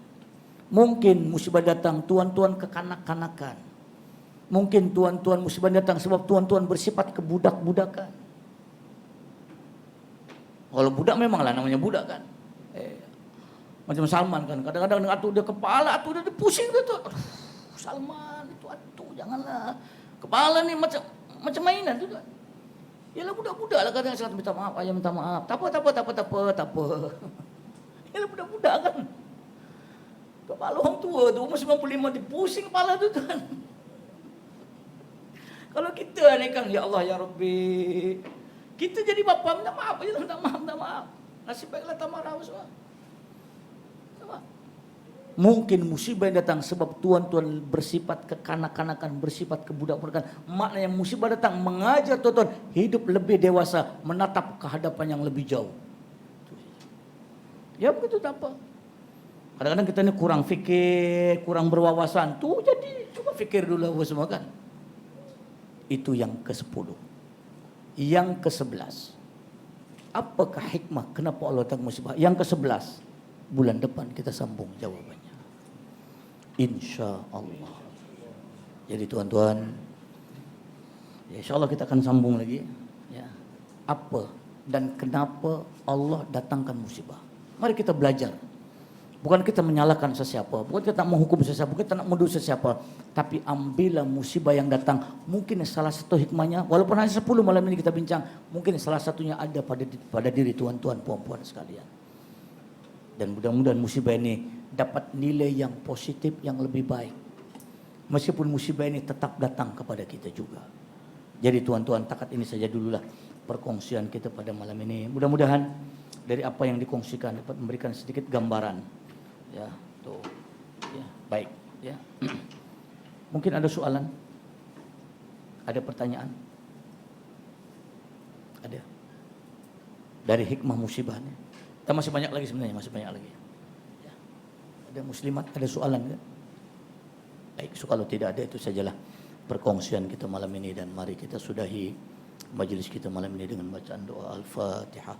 Mungkin musibah datang tuan-tuan kekanak-kanakan. Mungkin tuan-tuan musibah datang sebab tuan-tuan bersifat kebudak-budakan. Kalau budak memanglah namanya budak kan. Macam Salman kan, kadang-kadang atuh dia kepala, atuh dia pusing gitu. Aduh, Salman itu atuh janganlah. Kepala nih macam mainan tu kan. Yalah budak-budak lah kadang sangat minta maaf, ayah minta maaf. Tak apa. Yalah budak-budak kan. Kepala orang tua tu umur 95 dipusing kepala tu kan. Kalau kita ni kan, ya Allah ya Rabbi, kita jadi bapa minta maaf aja, minta maaf. Nasib baiklah tak marah semua. Mungkin musibah yang datang sebab tuan-tuan bersifat kekanak-kanakan, bersifat kebudak-budakan. Maknanya musibah datang mengajar tuan-tuan hidup lebih dewasa, menatap ke hadapan yang lebih jauh. Ya begitu tak apa. Kadang-kadang kita ini kurang fikir, kurang berwawasan. Tuh jadi coba fikir dulu apa semua kan. Itu yang ke-10. Yang ke-11. Apakah hikmah kenapa Allah datang musibah? Yang ke-11. Bulan depan kita sambung jawabannya. Insya Allah. Jadi tuan-tuan, ya insya Allah kita akan sambung lagi. Ya. Apa dan kenapa Allah datangkan musibah? Mari kita belajar. Bukan kita menyalahkan sesiapa, bukan kita nak menghukum sesiapa, bukan kita nak menuduh sesiapa. Tapi ambillah musibah yang datang. Mungkin salah satu hikmahnya, walaupun hanya 10 malam ini kita bincang, mungkin salah satunya ada pada diri tuan-tuan, puan-puan sekalian. Dan mudah-mudahan musibah ini dapat nilai yang positif, yang lebih baik. Meskipun musibah ini tetap datang kepada kita juga. Jadi tuan-tuan, takat ini saja dululah perkongsian kita pada malam ini. Mudah-mudahan dari apa yang dikongsikan dapat memberikan sedikit gambaran. Ya, tuh. Ya, baik, ya. Mungkin ada soalan? Ada pertanyaan? Ada. Dari hikmah musibahnya. Kita masih banyak lagi sebenarnya, masih banyak lagi. Ya. Ada muslimat, ada soalan kan? Baik, so kalau tidak ada itu sajalah perkongsian kita malam ini, dan mari kita sudahi majelis kita malam ini dengan bacaan doa Al-Fatihah.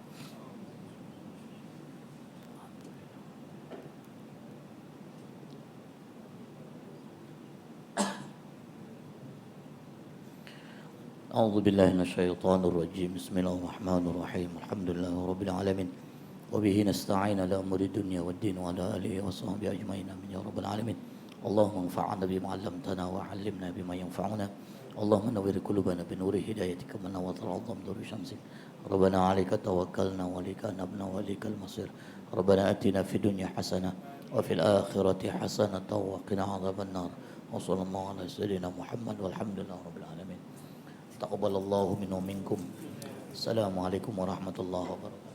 A'udzu billahi minasyaitonir rajim. Bismillahirrahmanirrahim. Alhamdulillahirabbil alamin. Wa bihi nasta'in ala umuri dunya waddin wa ala alihi wa sahbihi ajmain. Amin ya rabbal alamin. Allahumma anfa'na bima 'allamtana wa 'allimna bima yanfa'una. Allahumma nawwir qulubana bi nuri hidayatika wa nawwir al-'adham nuri syamsik. Rabbana 'alaika tawakkalna wa ilaika nabna wa ilaikal masir. Rabbana atina fid dunya hasanah wa fil akhirati hasanah wa qina 'adzaban nar. Wa sallallahu ala sayyidina Muhammad walhamdulillahi rabbil alamin. Taqabbalallahu minna wa minkum. Assalamualaikum warahmatullahi wabarakatuh.